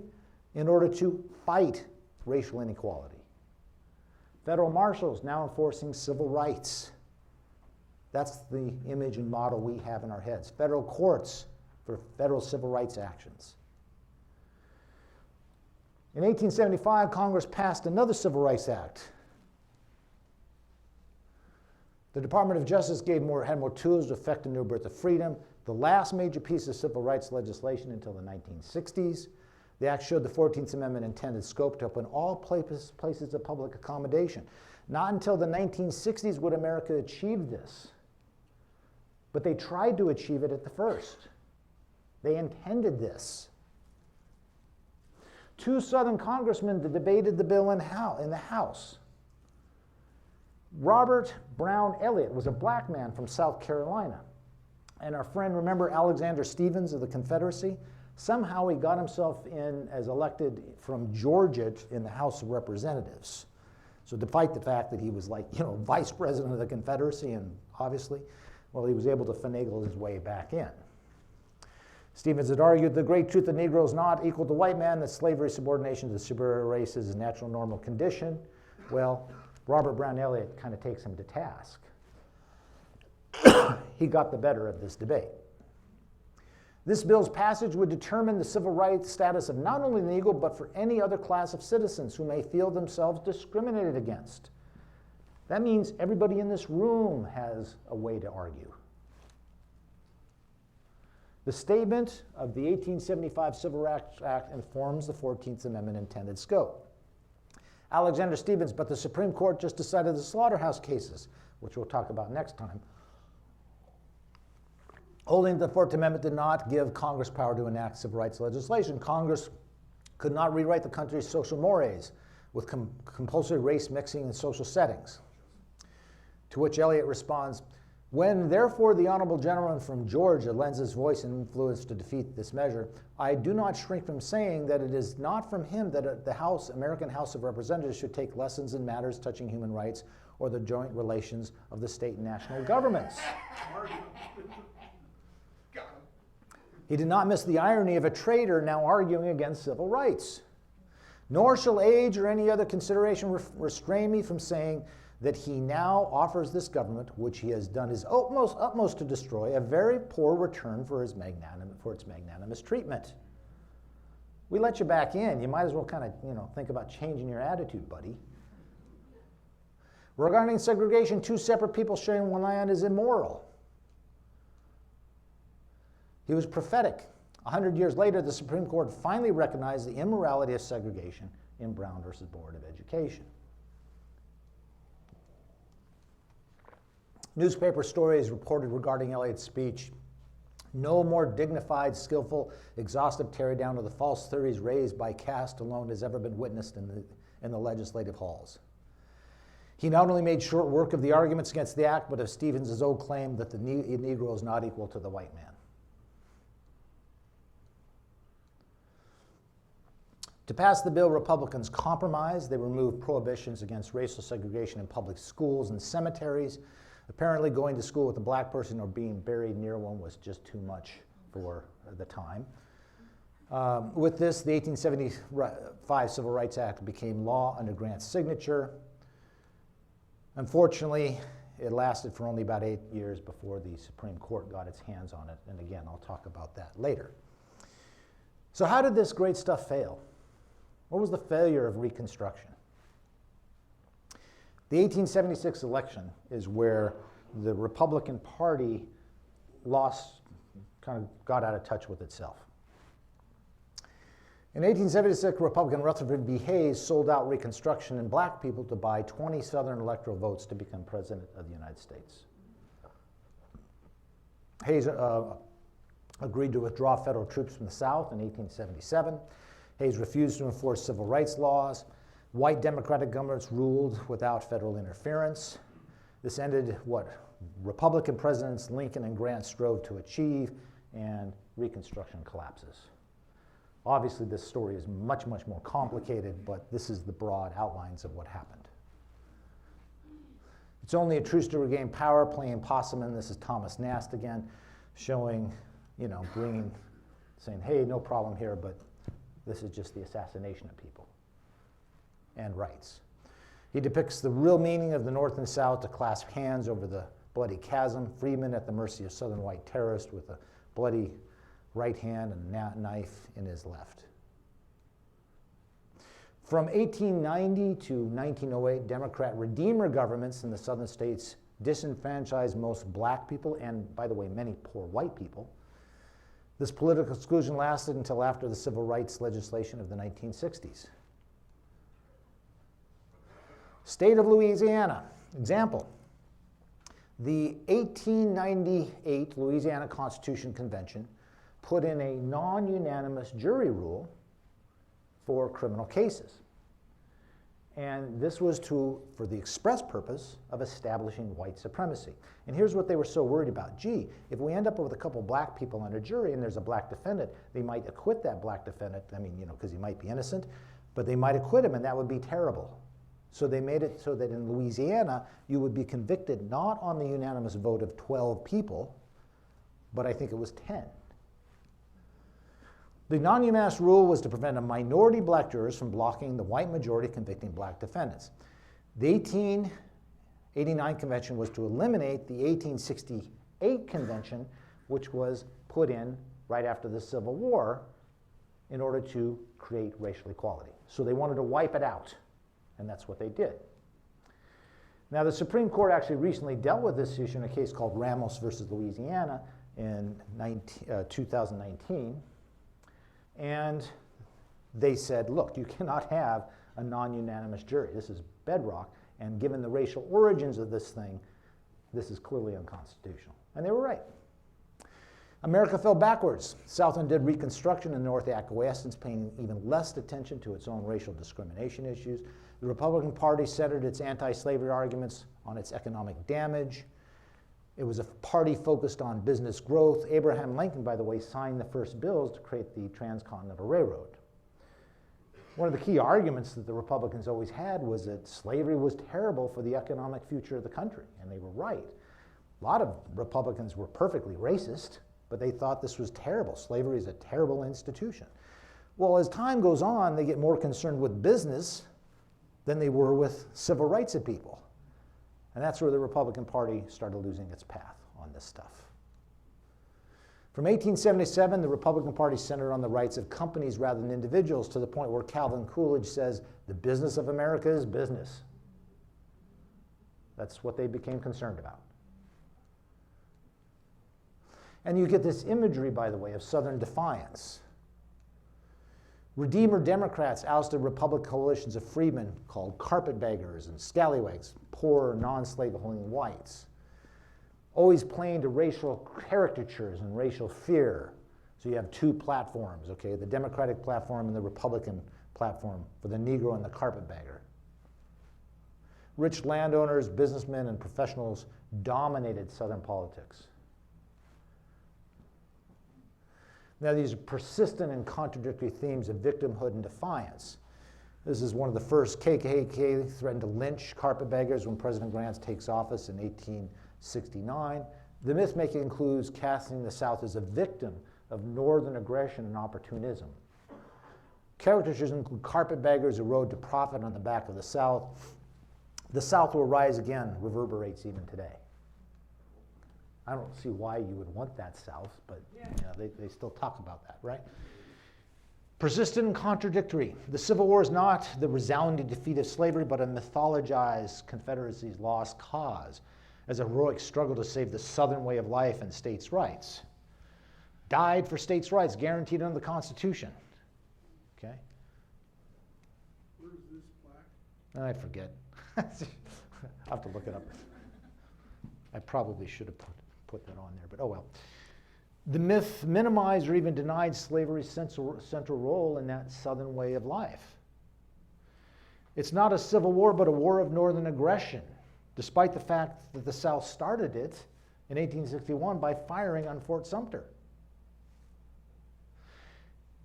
in order to fight racial inequality. Federal marshals now enforcing civil rights. That's the image and model we have in our heads. Federal courts for federal civil rights actions. In 1875, Congress passed another Civil Rights Act. The Department of Justice had more tools to effect a new birth of freedom, the last major piece of civil rights legislation until the 1960s. The act showed the 14th Amendment intended scope to open all places of public accommodation. Not until the 1960s would America achieve this. But they tried to achieve it at the first. They intended this. Two Southern congressmen debated the bill in the House. Robert Brown Elliott was a black man from South Carolina. And our friend, remember Alexander Stephens of the Confederacy? Somehow he got himself in as elected from Georgia in the House of Representatives. So despite the fact that he was like, vice president of the Confederacy, and obviously, well, he was able to finagle his way back in. Stephens had argued the great truth that Negro is not equal to white man, that slavery, subordination to the superior race is a natural normal condition. Well, Robert Brown Elliott kind of takes him to task. He got the better of this debate. This bill's passage would determine the civil rights status of not only the Negro, but for any other class of citizens who may feel themselves discriminated against. That means everybody in this room has a way to argue. The statement of the 1875 Civil Rights Act informs the 14th Amendment intended scope. Alexander Stephens, but the Supreme Court just decided the slaughterhouse cases, which we'll talk about next time, holding that the 14th Amendment did not give Congress power to enact civil rights legislation. Congress could not rewrite the country's social mores with compulsory race mixing in social settings. To which Eliot responds, when therefore the honorable gentleman from Georgia lends his voice and influence to defeat this measure, I do not shrink from saying that it is not from him that the American House of Representatives should take lessons in matters touching human rights or the joint relations of the state and national governments. He did not miss the irony of a traitor now arguing against civil rights. Nor shall age or any other consideration restrain me from saying that he now offers this government, which he has done his utmost to destroy, a very poor return for its magnanimous treatment. We let you back in. You might as well kind of think about changing your attitude, buddy. Regarding segregation, two separate people sharing one land is immoral. He was prophetic. 100 years later, the Supreme Court finally recognized the immorality of segregation in Brown versus Board of Education. Newspaper stories reported regarding Eliot's speech, no more dignified, skillful, exhaustive teardown of the false theories raised by caste alone has ever been witnessed in the legislative halls. He not only made short work of the arguments against the act, but of Stephens' old claim that the Negro is not equal to the white man. To pass the bill, Republicans compromised. They removed prohibitions against racial segregation in public schools and cemeteries. Apparently, going to school with a black person or being buried near one was just too much for the time. With this, the 1875 Civil Rights Act became law under Grant's signature. Unfortunately, it lasted for only about 8 years before the Supreme Court got its hands on it. And again, I'll talk about that later. So how did this great stuff fail? What was the failure of Reconstruction? The 1876 election is where the Republican Party kind of got out of touch with itself. In 1876, Republican Rutherford B. Hayes sold out Reconstruction and black people to buy 20 Southern electoral votes to become President of the United States. Hayes agreed to withdraw federal troops from the South in 1877. Hayes refused to enforce civil rights laws. White Democratic governments ruled without federal interference. This ended what Republican presidents Lincoln and Grant strove to achieve, and Reconstruction collapses. Obviously, this story is much, much more complicated, but this is the broad outlines of what happened. It's only a truce to regain power, playing possum, and this is Thomas Nast again, showing, saying, hey, no problem here, but this is just the assassination of people and rights. He depicts the real meaning of the North and South to clasp hands over the bloody chasm, freemen at the mercy of Southern white terrorists with a bloody right hand and a knife in his left. From 1890 to 1908, Democrat Redeemer governments in the southern states disenfranchised most black people and, by the way, many poor white people. This political exclusion lasted until after the civil rights legislation of the 1960s. State of Louisiana, example. The 1898 Louisiana Constitution Convention put in a non-unanimous jury rule for criminal cases. And this was for the express purpose of establishing white supremacy. And here's what they were so worried about. Gee, if we end up with a couple black people on a jury and there's a black defendant, they might acquit that black defendant. I mean, because he might be innocent, but they might acquit him, and that would be terrible. So they made it so that in Louisiana, you would be convicted not on the unanimous vote of 12 people, but I think it was 10. The non-unanimous rule was to prevent a minority black jurors from blocking the white majority convicting black defendants. The 1889 convention was to eliminate the 1868 convention, which was put in right after the Civil War in order to create racial equality. So they wanted to wipe it out, and that's what they did. Now, the Supreme Court actually recently dealt with this issue in a case called Ramos versus Louisiana in 2019. And they said, look, you cannot have a non-unanimous jury. This is bedrock, and given the racial origins of this thing, this is clearly unconstitutional. And they were right. America fell backwards. The South undid Reconstruction and North acquiescence, paying even less attention to its own racial discrimination issues. The Republican Party centered its anti-slavery arguments on its economic damage. It was a party focused on business growth. Abraham Lincoln, by the way, signed the first bills to create the Transcontinental Railroad. One of the key arguments that the Republicans always had was that slavery was terrible for the economic future of the country, and they were right. A lot of Republicans were perfectly racist, but they thought this was terrible. Slavery is a terrible institution. Well, as time goes on, they get more concerned with business than they were with civil rights of people. And that's where the Republican Party started losing its path on this stuff. From 1877, the Republican Party centered on the rights of companies rather than individuals, to the point where Calvin Coolidge says, the business of America is business. That's what they became concerned about. And you get this imagery, by the way, of Southern defiance. Redeemer Democrats ousted Republican coalitions of freedmen called carpetbaggers and scallywags, poor, non-slave-holding whites. Always playing to racial caricatures and racial fear. So you have two platforms, okay? The Democratic platform and the Republican platform for the Negro and the carpetbagger. Rich landowners, businessmen, and professionals dominated Southern politics. Now, these are persistent and contradictory themes of victimhood and defiance. This is one of the first. KKK threatened to lynch carpetbaggers when President Grant takes office in 1869. The myth-making includes casting the South as a victim of Northern aggression and opportunism. Caricatures include carpetbaggers who rode to profit on the back of the South. The South will rise again reverberates even today. I don't see why you would want that South, but they still talk about that, right? Persistent and contradictory. The Civil War is not the resounding defeat of slavery, but a mythologized Confederacy's lost cause as a heroic struggle to save the Southern way of life and states' rights. Died for states' rights guaranteed under the Constitution. Okay? Where's this plaque? I forget. I'll have to look it up. I probably should have put that on there, but oh well. The myth minimized or even denied slavery's central role in that Southern way of life. It's not a civil war, but a war of Northern aggression, despite the fact that the South started it in 1861 by firing on Fort Sumter.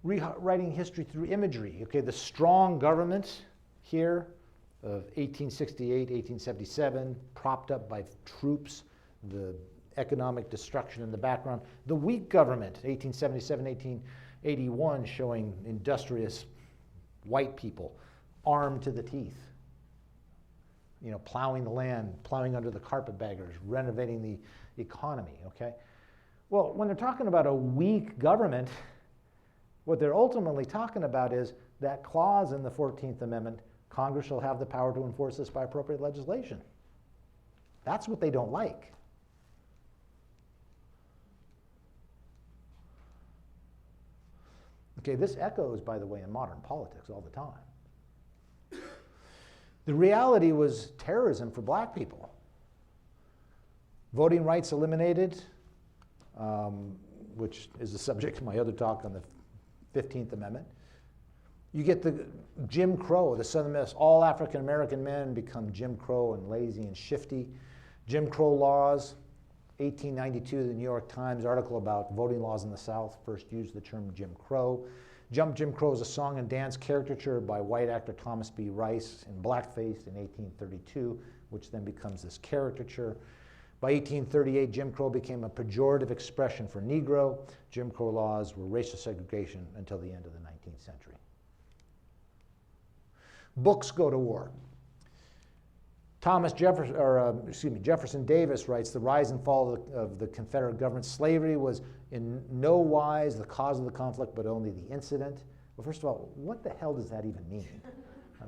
Rewriting history through imagery. Okay, the strong government here of 1868, 1877, propped up by troops, the economic destruction in the background. The weak government, 1877, 1881, showing industrious white people armed to the teeth, plowing the land, plowing under the carpetbaggers, renovating the economy, okay? Well, when they're talking about a weak government, what they're ultimately talking about is that clause in the 14th Amendment, Congress shall have the power to enforce this by appropriate legislation. That's what they don't like. Okay, this echoes, by the way, in modern politics all the time. The reality was terrorism for black people. Voting rights eliminated, which is the subject of my other talk on the 15th Amendment. You get the Jim Crow, the Southern myths. All African American men become Jim Crow and lazy and shifty. Jim Crow laws, 1892, the New York Times article about voting laws in the South first used the term Jim Crow. Jump Jim Crow is a song and dance caricature by white actor Thomas B. Rice in blackface in 1832, which then becomes this caricature. By 1838, Jim Crow became a pejorative expression for Negro. Jim Crow laws were racial segregation until the end of the 19th century. Books go to war. Jefferson Davis writes, the rise and fall of the Confederate government. Slavery was in no wise the cause of the conflict, but only the incident. Well, first of all, what the hell does that even mean?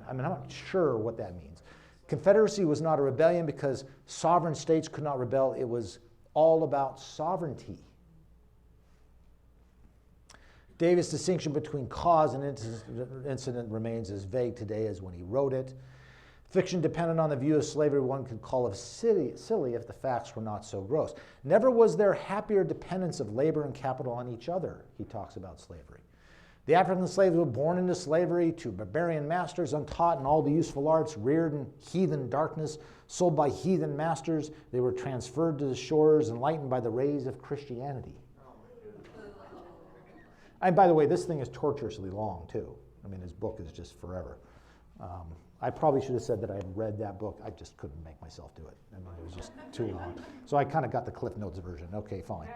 I mean, I'm not sure what that means. Confederacy was not a rebellion because sovereign states could not rebel. It was all about sovereignty. Davis' distinction between cause and incident remains as vague today as when he wrote it. Fiction dependent on the view of slavery one could call it silly if the facts were not so gross. Never was there happier dependence of labor and capital on each other, he talks about slavery. The African slaves were born into slavery to barbarian masters, untaught in all the useful arts, reared in heathen darkness, sold by heathen masters. They were transferred to the shores, enlightened by the rays of Christianity. And by the way, this thing is torturously long, too. I mean, his book is just forever. I probably should have said that I had read that book. I just couldn't make myself do it. I mean, it was just too long. So I kind of got the Cliff Notes version. Okay, fine.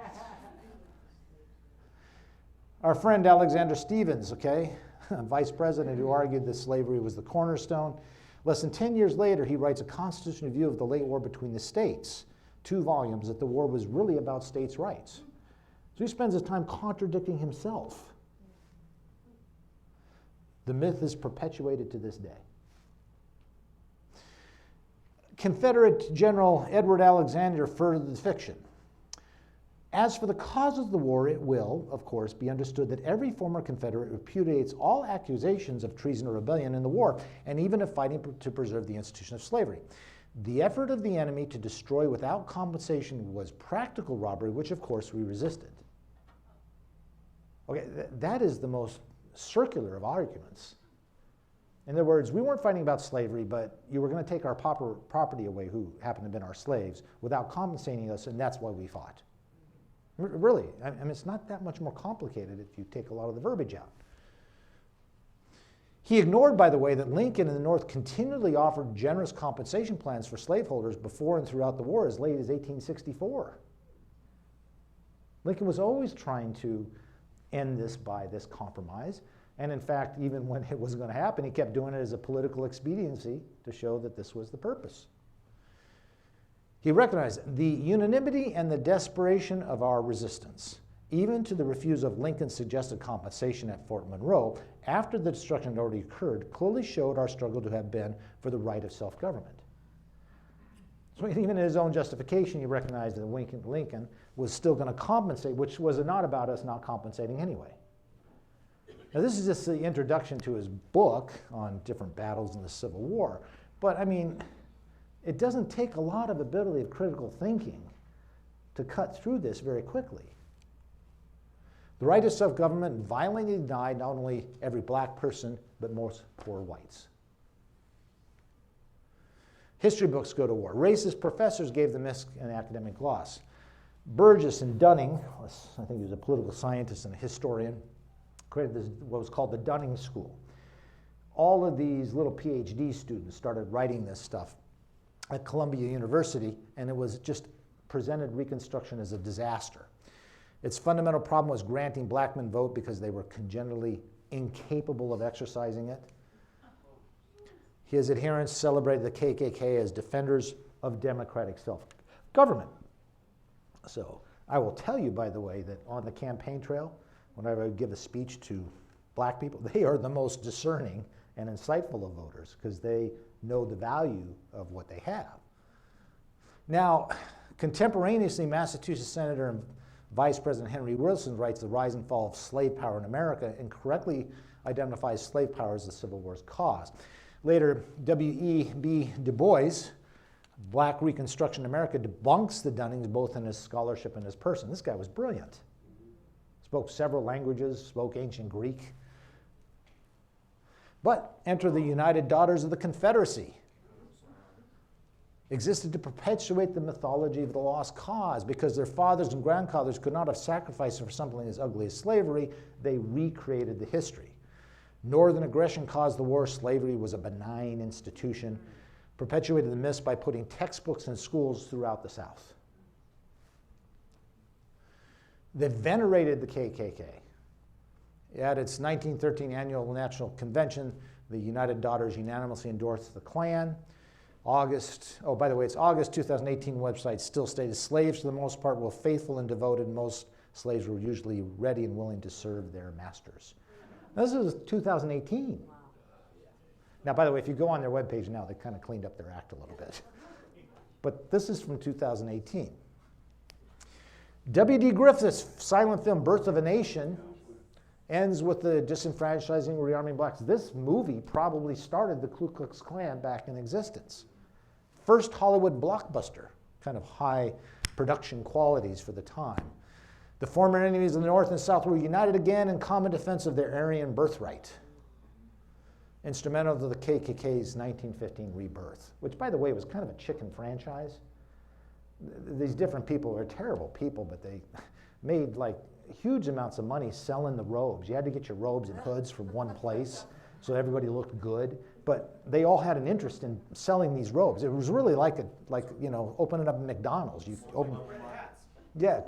Our friend Alexander Stephens, okay, vice president who argued that slavery was the cornerstone. Less than 10 years later, he writes a constitutional view of the late war between the states, 2 volumes, that the war was really about states' rights. So he spends his time contradicting himself. The myth is perpetuated to this day. Confederate General Edward Alexander furthered the fiction. As for the causes of the war, it will, of course, be understood that every former Confederate repudiates all accusations of treason or rebellion in the war, and even of fighting to preserve the institution of slavery. The effort of the enemy to destroy without compensation was practical robbery, which, of course, we resisted. Okay, that is the most circular of arguments. In other words, we weren't fighting about slavery, but you were going to take our property away, who happened to have been our slaves, without compensating us, and that's why we fought. Really, I mean, it's not that much more complicated if you take a lot of the verbiage out. He ignored, by the way, that Lincoln and the North continually offered generous compensation plans for slaveholders before and throughout the war as late as 1864. Lincoln was always trying to end this by this compromise. And in fact, even when it wasn't going to happen, he kept doing it as a political expediency to show that this was the purpose. He recognized the unanimity and the desperation of our resistance, even to the refusal of Lincoln's suggested compensation at Fort Monroe after the destruction had already occurred, clearly showed our struggle to have been for the right of self-government. So even in his own justification, he recognized that Lincoln was still going to compensate, which was not about us not compensating anyway. Now, this is just the introduction to his book on different battles in the Civil War. But, I mean, it doesn't take a lot of ability of critical thinking to cut through this very quickly. The right of self-government violently denied not only every black person, but most poor whites. History books go to war. Racist professors gave the myths an academic gloss. Burgess and Dunning, I think he was a political scientist and a historian, created this, what was called the Dunning School. All of these little PhD students started writing this stuff at Columbia University, and it was just presented Reconstruction as a disaster. Its fundamental problem was granting black men vote because they were congenitally incapable of exercising it. His adherents celebrated the KKK as defenders of democratic self-government. So I will tell you, by the way, that on the campaign trail, whenever I give a speech to black people, they are the most discerning and insightful of voters because they know the value of what they have. Now, contemporaneously, Massachusetts Senator and Vice President Henry Wilson writes The Rise and Fall of Slave Power in America and correctly identifies slave power as the Civil War's cause. Later, W.E.B. Du Bois, Black Reconstruction in America, debunks the Dunnings both in his scholarship and his person. This guy was brilliant. Spoke several languages, spoke ancient Greek. But enter the United Daughters of the Confederacy. Existed to perpetuate the mythology of the lost cause. Because their fathers and grandfathers could not have sacrificed for something as ugly as slavery, they recreated the history. Northern aggression caused the war. Slavery was a benign institution. Perpetuated the myths by putting textbooks in schools throughout the South. They venerated the KKK. At its 1913 annual National Convention, the United Daughters unanimously endorsed the Klan. By the way, it's August 2018 website still stated, slaves for the most part were faithful and devoted. Most slaves were usually ready and willing to serve their masters. Now, this is 2018. Wow. Now, by the way, if you go on their webpage now, they kind of cleaned up their act a little bit. But this is from 2018. W.D. Griffith's silent film, Birth of a Nation, ends with the disenfranchising, rearming blacks. This movie probably started the Ku Klux Klan back in existence. First Hollywood blockbuster, kind of high production qualities for the time. The former enemies of the North and South were united again in common defense of their Aryan birthright. Instrumental to the KKK's 1915 rebirth, which, by the way, was kind of a chicken franchise. These different people are terrible people, but they made like huge amounts of money selling the robes. You had to get your robes and hoods from one place so everybody looked good. But they all had an interest in selling these robes. It was really like opening up a McDonald's. You open, yeah,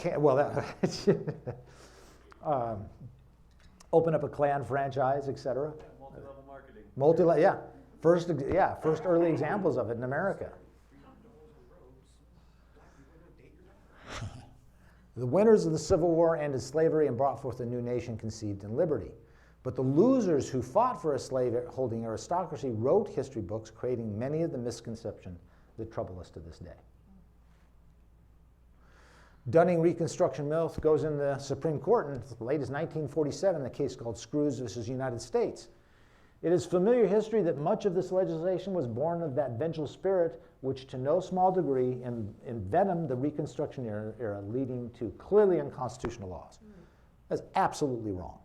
open up a Klan franchise, etc. Multi-level marketing. First early examples of it in America. The winners of the Civil War ended slavery and brought forth a new nation conceived in liberty. But the losers who fought for a slave-holding aristocracy wrote history books, creating many of the misconceptions that trouble us to this day. Dunning Reconstruction myth goes in the Supreme Court in as late as 1947 in a case called Screws versus United States. It is familiar history that much of this legislation was born of that vengeful spirit which to no small degree envenomed the Reconstruction era, leading to clearly unconstitutional laws. That's absolutely wrong.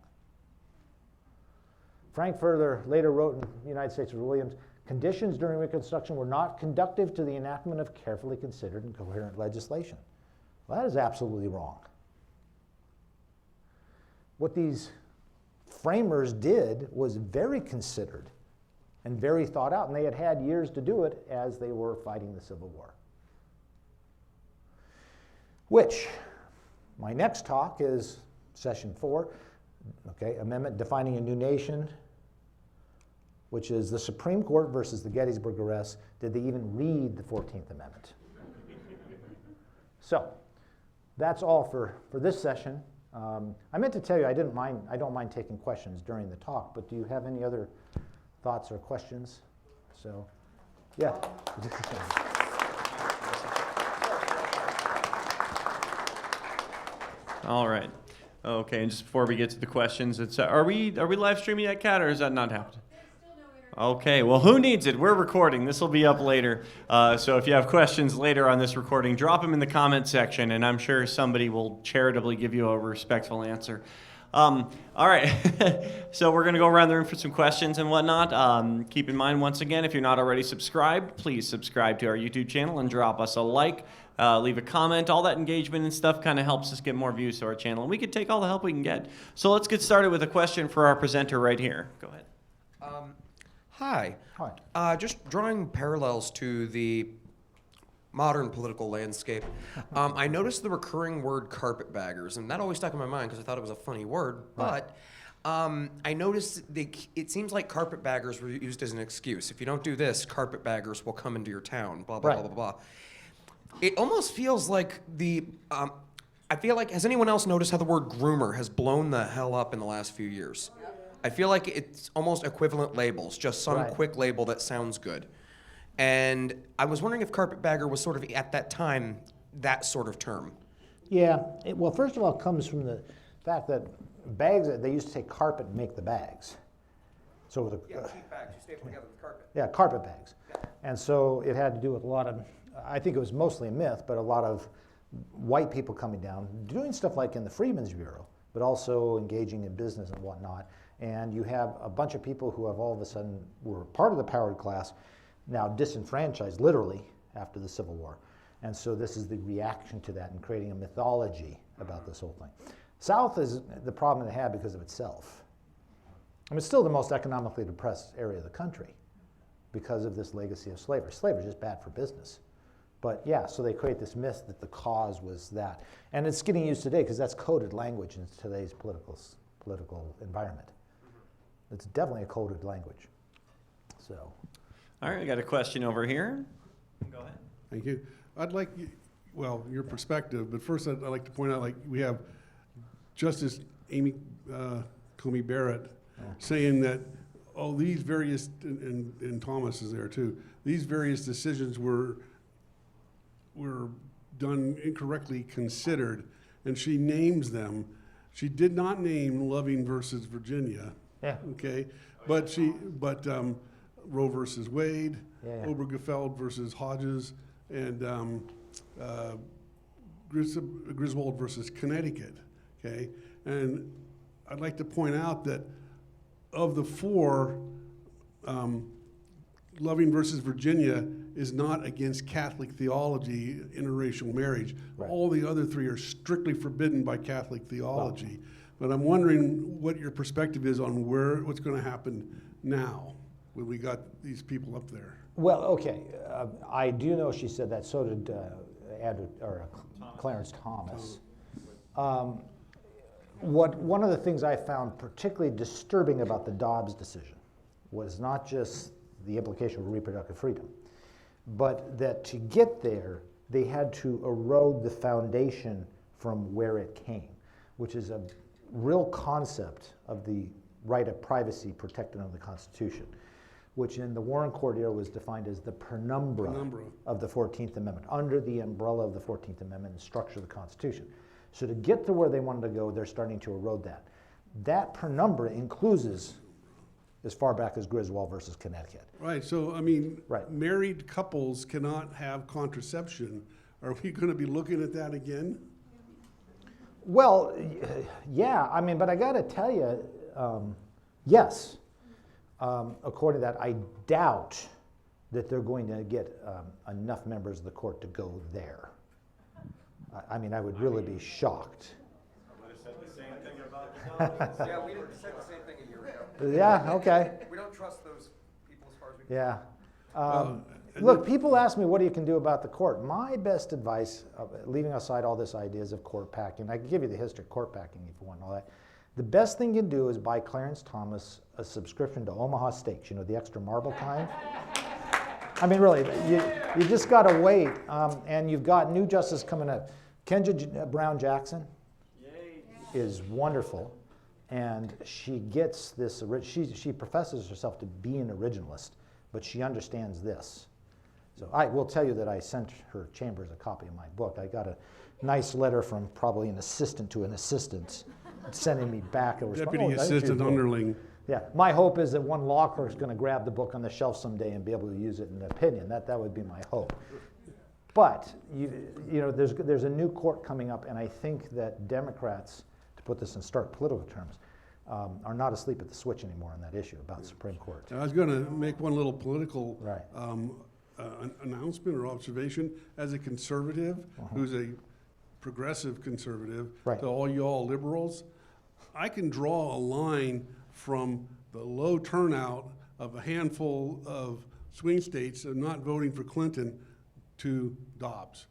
Frankfurter later wrote in the United States v. Williams, conditions during Reconstruction were not conducive to the enactment of carefully considered and coherent legislation. Well, that is absolutely wrong. What these framers did was very considered and very thought out, and they had had years to do it as they were fighting the Civil War. Which, my next talk is session 4, okay, amendment defining a new nation, which is the Supreme Court versus the Gettysburg arrest. Did they even read the 14th Amendment? So, that's all for this session. I meant to tell you I don't mind taking questions during the talk, but do you have any other thoughts or questions? So, yeah. All right. Okay, and just before we get to the questions, it's are we live streaming at Cat, or is that not happening? Okay, well, who needs it? We're recording. This will be up later. So if you have questions later on this recording, drop them in the comment section, and I'm sure somebody will charitably give you a respectful answer. All right, so we're going to go around the room for some questions and whatnot. Keep in mind, once again, if you're not already subscribed, please subscribe to our YouTube channel and drop us a like, leave a comment. All that engagement and stuff kind of helps us get more views to our channel, and we can take all the help we can get. So let's get started with a question for our presenter right here. Go ahead. Hi. Hi. Just drawing parallels to the modern political landscape, I noticed the recurring word carpetbaggers, and that always stuck in my mind because I thought it was a funny word, but I noticed it seems like carpetbaggers were used as an excuse. If you don't do this, carpetbaggers will come into your town, blah, blah, Right. blah, blah, blah. It almost feels like I feel like, has anyone else noticed how the word groomer has blown the hell up in the last few years? I feel like it's almost equivalent labels, just some Right. quick label that sounds good. And I was wondering if carpetbagger was sort of, at that time, that sort of term. Yeah, well, first of all, it comes from the fact that bags, they used to take carpet and make the bags. So cheap bags, you staple together with carpet. yeah, carpet bags. And so it had to do with a lot of, I think it was mostly a myth, but a lot of white people coming down, doing stuff like in the Freedmen's Bureau, but also engaging in business and whatnot. And you have a bunch of people who have all of a sudden were part of the powered class, now disenfranchised literally after the Civil War. And so this is the reaction to that and creating a mythology about this whole thing. South is the problem they had because of itself. I mean, it's still the most economically depressed area of the country because of this legacy of slavery. Slavery is just bad for business. But yeah, so they create this myth that the cause was that. And it's getting used today because that's coded language in today's political environment. It's definitely a coded language. So. All right, I got a question over here. Go ahead. Thank you. I'd like, well, your perspective, but first I'd like to point out, like, we have Justice Amy Coney Barrett saying that, oh, these various, and Thomas is there too, these various decisions were done incorrectly considered, and she names them. She did not name Loving versus Virginia. Yeah. Okay, but Roe versus Wade, Yeah. Obergefell versus Hodges, and Griswold versus Connecticut. Okay, and I'd like to point out that of the four, Loving versus Virginia is not against Catholic theology, interracial marriage. Right. All the other three are strictly forbidden by Catholic theology. But I'm wondering what your perspective is on what's going to happen now when we got these people up there. Well, okay, I do know she said that. So did Clarence Thomas. One of the things I found particularly disturbing about the Dobbs decision was not just the implication of reproductive freedom, but that to get there, they had to erode the foundation from where it came, which is a real concept of the right of privacy protected under the Constitution, which in the Warren Court era was defined as the penumbra of the 14th Amendment, under the umbrella of the 14th Amendment and structure of the Constitution. So to get to where they wanted to go, they're starting to erode that. That penumbra includes as far back as Griswold versus Connecticut. Right, so I mean, Right. married couples cannot have contraception. Are we going to be looking at that again? Well, yeah, I mean, but I got to tell you, yes. According to that, I doubt that they're going to get enough members of the court to go there. I mean, I would really be shocked. I would have said the same thing about the Yeah, we said the same thing a year ago. Yeah, okay, We don't trust those people as far as we can. yeah. Look, people ask me what you can do about the court. My best advice, leaving aside all this ideas of court packing, I can give you the history of court packing if you want all that. The best thing you can do is buy Clarence Thomas a subscription to Omaha Steaks, you know, the extra marble kind. I mean, really, you just got to wait. And you've got new justice coming up. Kenja Brown Jackson is wonderful. And she gets this, she professes herself to be an originalist, but she understands this. So I will tell you that I sent her chambers a copy of my book. I got a nice letter from probably an assistant to an assistant sending me back a response. Deputy assistant underling. Yeah, my hope is that one law clerk's going to grab the book on the shelf someday and be able to use it in an opinion. That would be my hope. But you know, there's a new court coming up, and I think that Democrats, to put this in stark political terms, are not asleep at the switch anymore on that issue about the Supreme Court. I was going to make one little political Right. announcement or observation. As a conservative, who's a progressive conservative, Right. to all y'all liberals, I can draw a line from the low turnout of a handful of swing states of not voting for Clinton to Dobbs.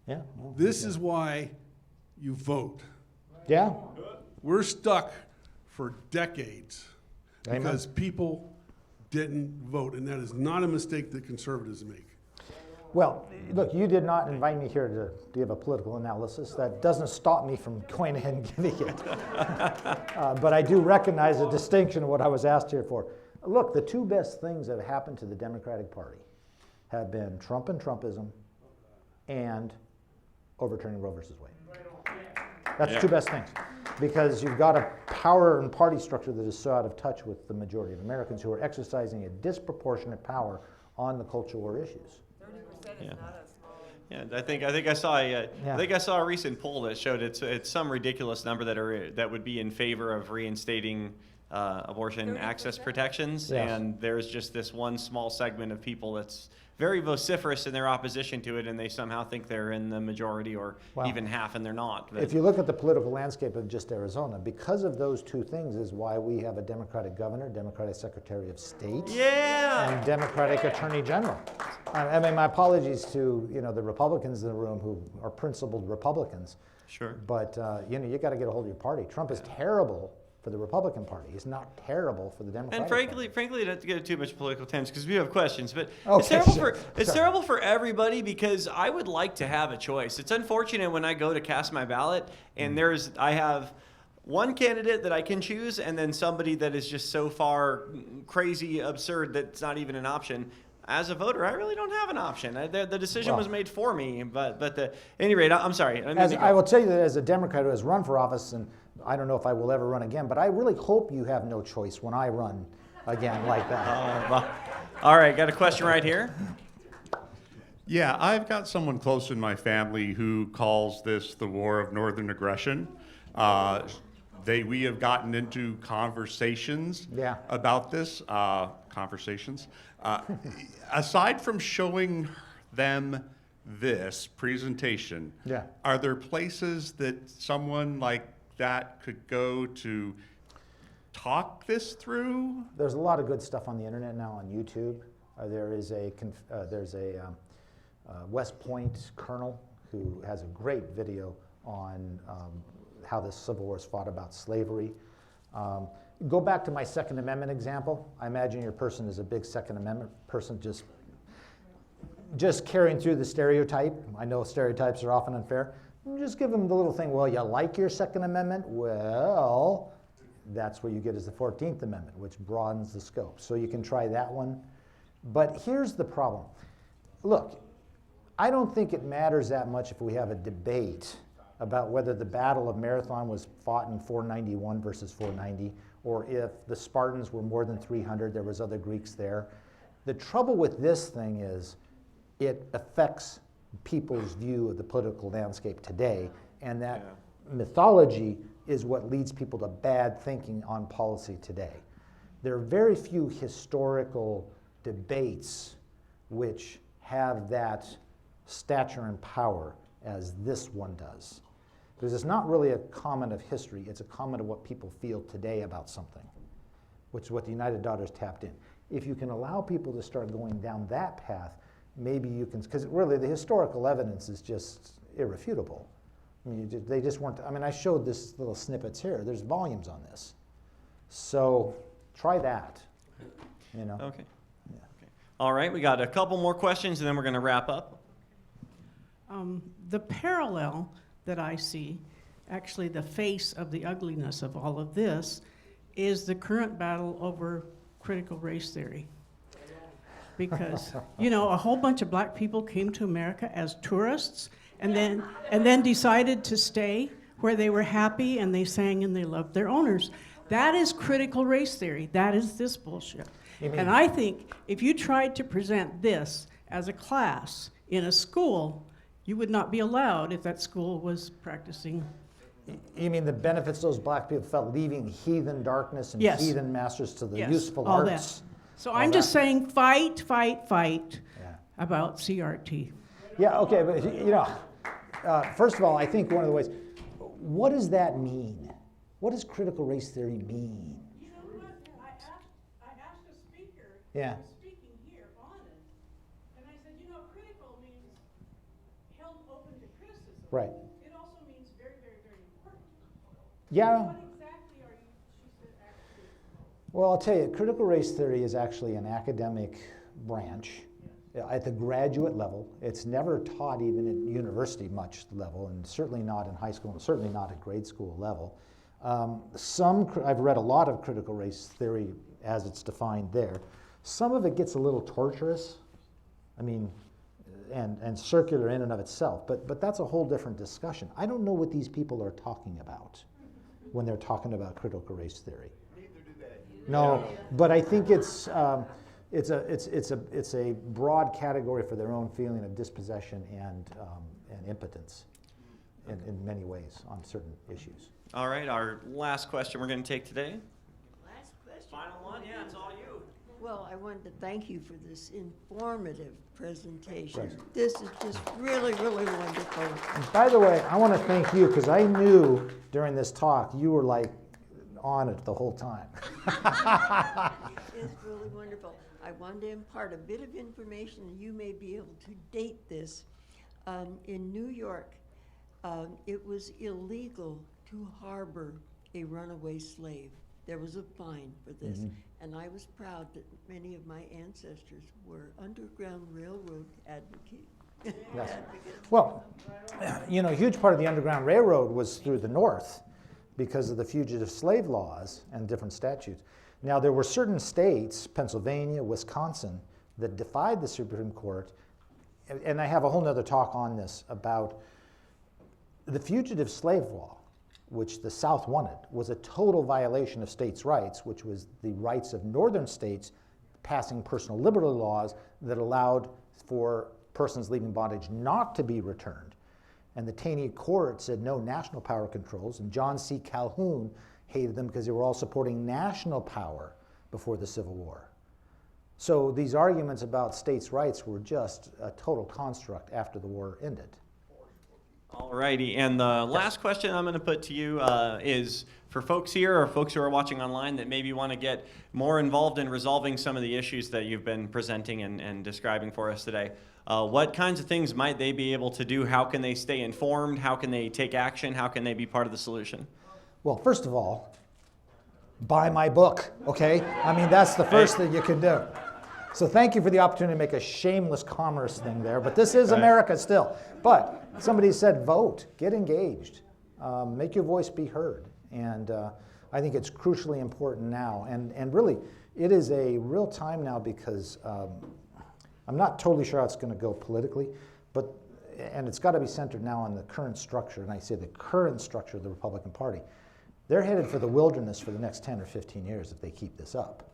Yeah. Well, This is why you vote. yeah. We're stuck for decades Amen. because people didn't vote, and that is not a mistake that conservatives make. Well, look, you did not invite me here to give a political analysis. That doesn't stop me from going ahead and giving it. But I do recognize the distinction of what I was asked here for. Look, the two best things that have happened to the Democratic Party have been Trump and Trumpism and overturning Roe versus Wade. That's the two best things. Because you've got a power and party structure that is so out of touch with the majority of Americans who are exercising a disproportionate power on the cultural war issues. 30% is not a small. Yeah, I think I saw a recent poll that showed it's some ridiculous number that would be in favor of reinstating abortion access 30%? protections, Yes. and there's just this one small segment of people that's very vociferous in their opposition to it, and they somehow think they're in the majority or Wow. even half, and they're not. But If you look at the political landscape of just Arizona, because of those two things is why we have a Democratic governor, Democratic Secretary of State, yeah, and Democratic Attorney General. I mean, my apologies to the Republicans in the room who are principled Republicans, sure. but you got to get a hold of your party. Trump is terrible for the Republican Party. He's not terrible for the Democratic And Party. frankly, not to get too much political tense because we have questions, but Okay, it's sure. terrible for everybody because I would like to have a choice. It's unfortunate when I go to cast my ballot and I have one candidate that I can choose and then somebody that is just so far crazy absurd that it's not even an option. As a voter, I really don't have an option. The decision Well, was made for me, but at any rate, I'm sorry. I will tell you that as a Democrat who has run for office, and I don't know if I will ever run again, but I really hope you have no choice when I run again like that. Well, all right, got a question right here. Yeah, I've got someone close in my family who calls this the war of northern aggression. We have gotten into conversations Yeah. about this, aside from showing them this presentation, Yeah. are there places that someone like that could go to talk this through? There's a lot of good stuff on the internet now on YouTube. There's a West Point colonel who has a great video on how the Civil War is fought about slavery. Go back to my Second Amendment example. I imagine your person is a big Second Amendment person, just carrying through the stereotype. I know stereotypes are often unfair. Just give them the little thing, well, you like your Second Amendment? Well, that's what you get is the 14th Amendment, which broadens the scope. So you can try that one. But here's the problem. Look, I don't think it matters that much if we have a debate about whether the Battle of Marathon was fought in 491 versus 490, or if the Spartans were more than 300, there was other Greeks there. The trouble with this thing is it affects people's view of the political landscape today, and that mythology is what leads people to bad thinking on policy today. There are very few historical debates which have that stature and power as this one does. Because it's not really a comment of history, it's a comment of what people feel today about something, which is what the United Daughters tapped in. If you can allow people to start going down that path, maybe you can, because really the historical evidence is just irrefutable. I mean, they just weren't, I mean, I showed this little snippets here. There's volumes on this. So try that, Okay. Okay. All right, we got a couple more questions and then we're going to wrap up. The parallel that I see, actually the face of the ugliness of all of this, is the current battle over critical race theory. Because, a whole bunch of black people came to America as tourists and then decided to stay where they were happy and they sang and they loved their owners. That is critical race theory. That is this bullshit. And I think if you tried to present this as a class in a school, you would not be allowed if that school was practicing. You mean the benefits those black people felt leaving heathen darkness and Yes. heathen masters to the Yes, useful all arts? that. So all I'm just that. saying fight Yeah. about CRT. Yeah, okay, but first of all, I think one of the ways, what does that mean? What does critical race theory mean? You know what? I asked a speaker Yeah. who was speaking here on it, and I said, critical means held open to criticism. Right. It also means very, very, very important. Yeah. What exactly are you, she said, actually? Well, I'll tell you, critical race theory is actually an academic branch at the graduate level. It's never taught even at university much level, and certainly not in high school, and certainly not at grade school level. I've read a lot of critical race theory as it's defined there. Some of it gets a little torturous, and circular in and of itself, but that's a whole different discussion. I don't know what these people are talking about when they're talking about critical race theory. No, but I think it's a broad category for their own feeling of dispossession and impotence in many ways on certain issues. All right, our last question we're going to take today. Last on. Yeah, it's all you. Well, I wanted to thank you for this informative presentation. This is just really, really wonderful. And by the way, I want to thank you because I knew during this talk you were like on it the whole time. It's really wonderful. I wanted to impart a bit of information, and you may be able to date this. In New York, it was illegal to harbor a runaway slave. There was a fine for this, and I was proud that many of my ancestors were Underground Railroad advocates. Yes. Well, you know, a huge part of the Underground Railroad was through the North because of the fugitive slave laws and different statutes. Now, there were certain states, Pennsylvania, Wisconsin, that defied the Supreme Court, and I have a whole nother talk on this about the fugitive slave law, which the South wanted, was a total violation of states' rights, which was the rights of northern states passing personal liberty laws that allowed for persons leaving bondage not to be returned. And the Taney court said no national power controls, and John C. Calhoun hated them because they were all supporting national power before the Civil War. So these arguments about states' rights were just a total construct after the war ended. All righty, and the last question I'm going to put to you is for folks here or folks who are watching online that maybe want to get more involved in resolving some of the issues that you've been presenting and describing for us today. What kinds of things might they be able to do? How can they stay informed? How can they take action? How can they be part of the solution? Well, first of all, buy my book, okay? I mean, that's the first thing you can do. So thank you for the opportunity to make a shameless commerce thing there, but this is America still. But somebody said vote, get engaged, make your voice be heard. And I think it's crucially important now. And really, it is a real time now because I'm not totally sure how it's going to go politically, and it's got to be centered now on the current structure, and I say the current structure of the Republican Party. They're headed for the wilderness for the next 10 or 15 years if they keep this up.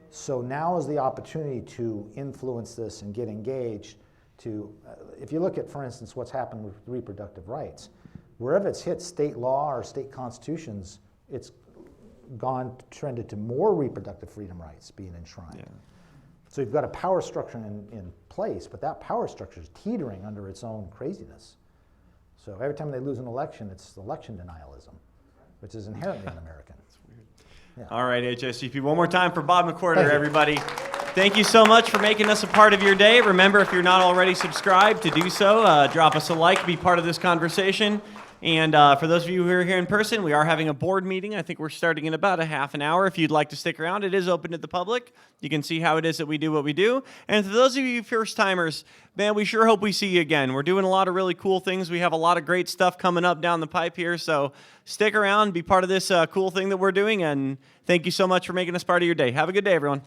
So now is the opportunity to influence this and get engaged to, if you look at, for instance, what's happened with reproductive rights, wherever it's hit state law or state constitutions, it's trended to more reproductive freedom rights being enshrined. Yeah. So you've got a power structure in place, but that power structure is teetering under its own craziness. So every time they lose an election, it's election denialism, which is inherently un-American. Yeah. All right, HSCP. One more time for Bob McWhirter, everybody. Thank you so much for making us a part of your day. Remember, if you're not already subscribed, to do so. Drop us a like, be part of this conversation. And for those of you who are here in person, we are having a board meeting. I think we're starting in about a half an hour. If you'd like to stick around, it is open to the public. You can see how it is that we do what we do. And for those of you first-timers, man, we sure hope we see you again. We're doing a lot of really cool things. We have a lot of great stuff coming up down the pipe here. So stick around, be part of this cool thing that we're doing. And thank you so much for making us part of your day. Have a good day, everyone.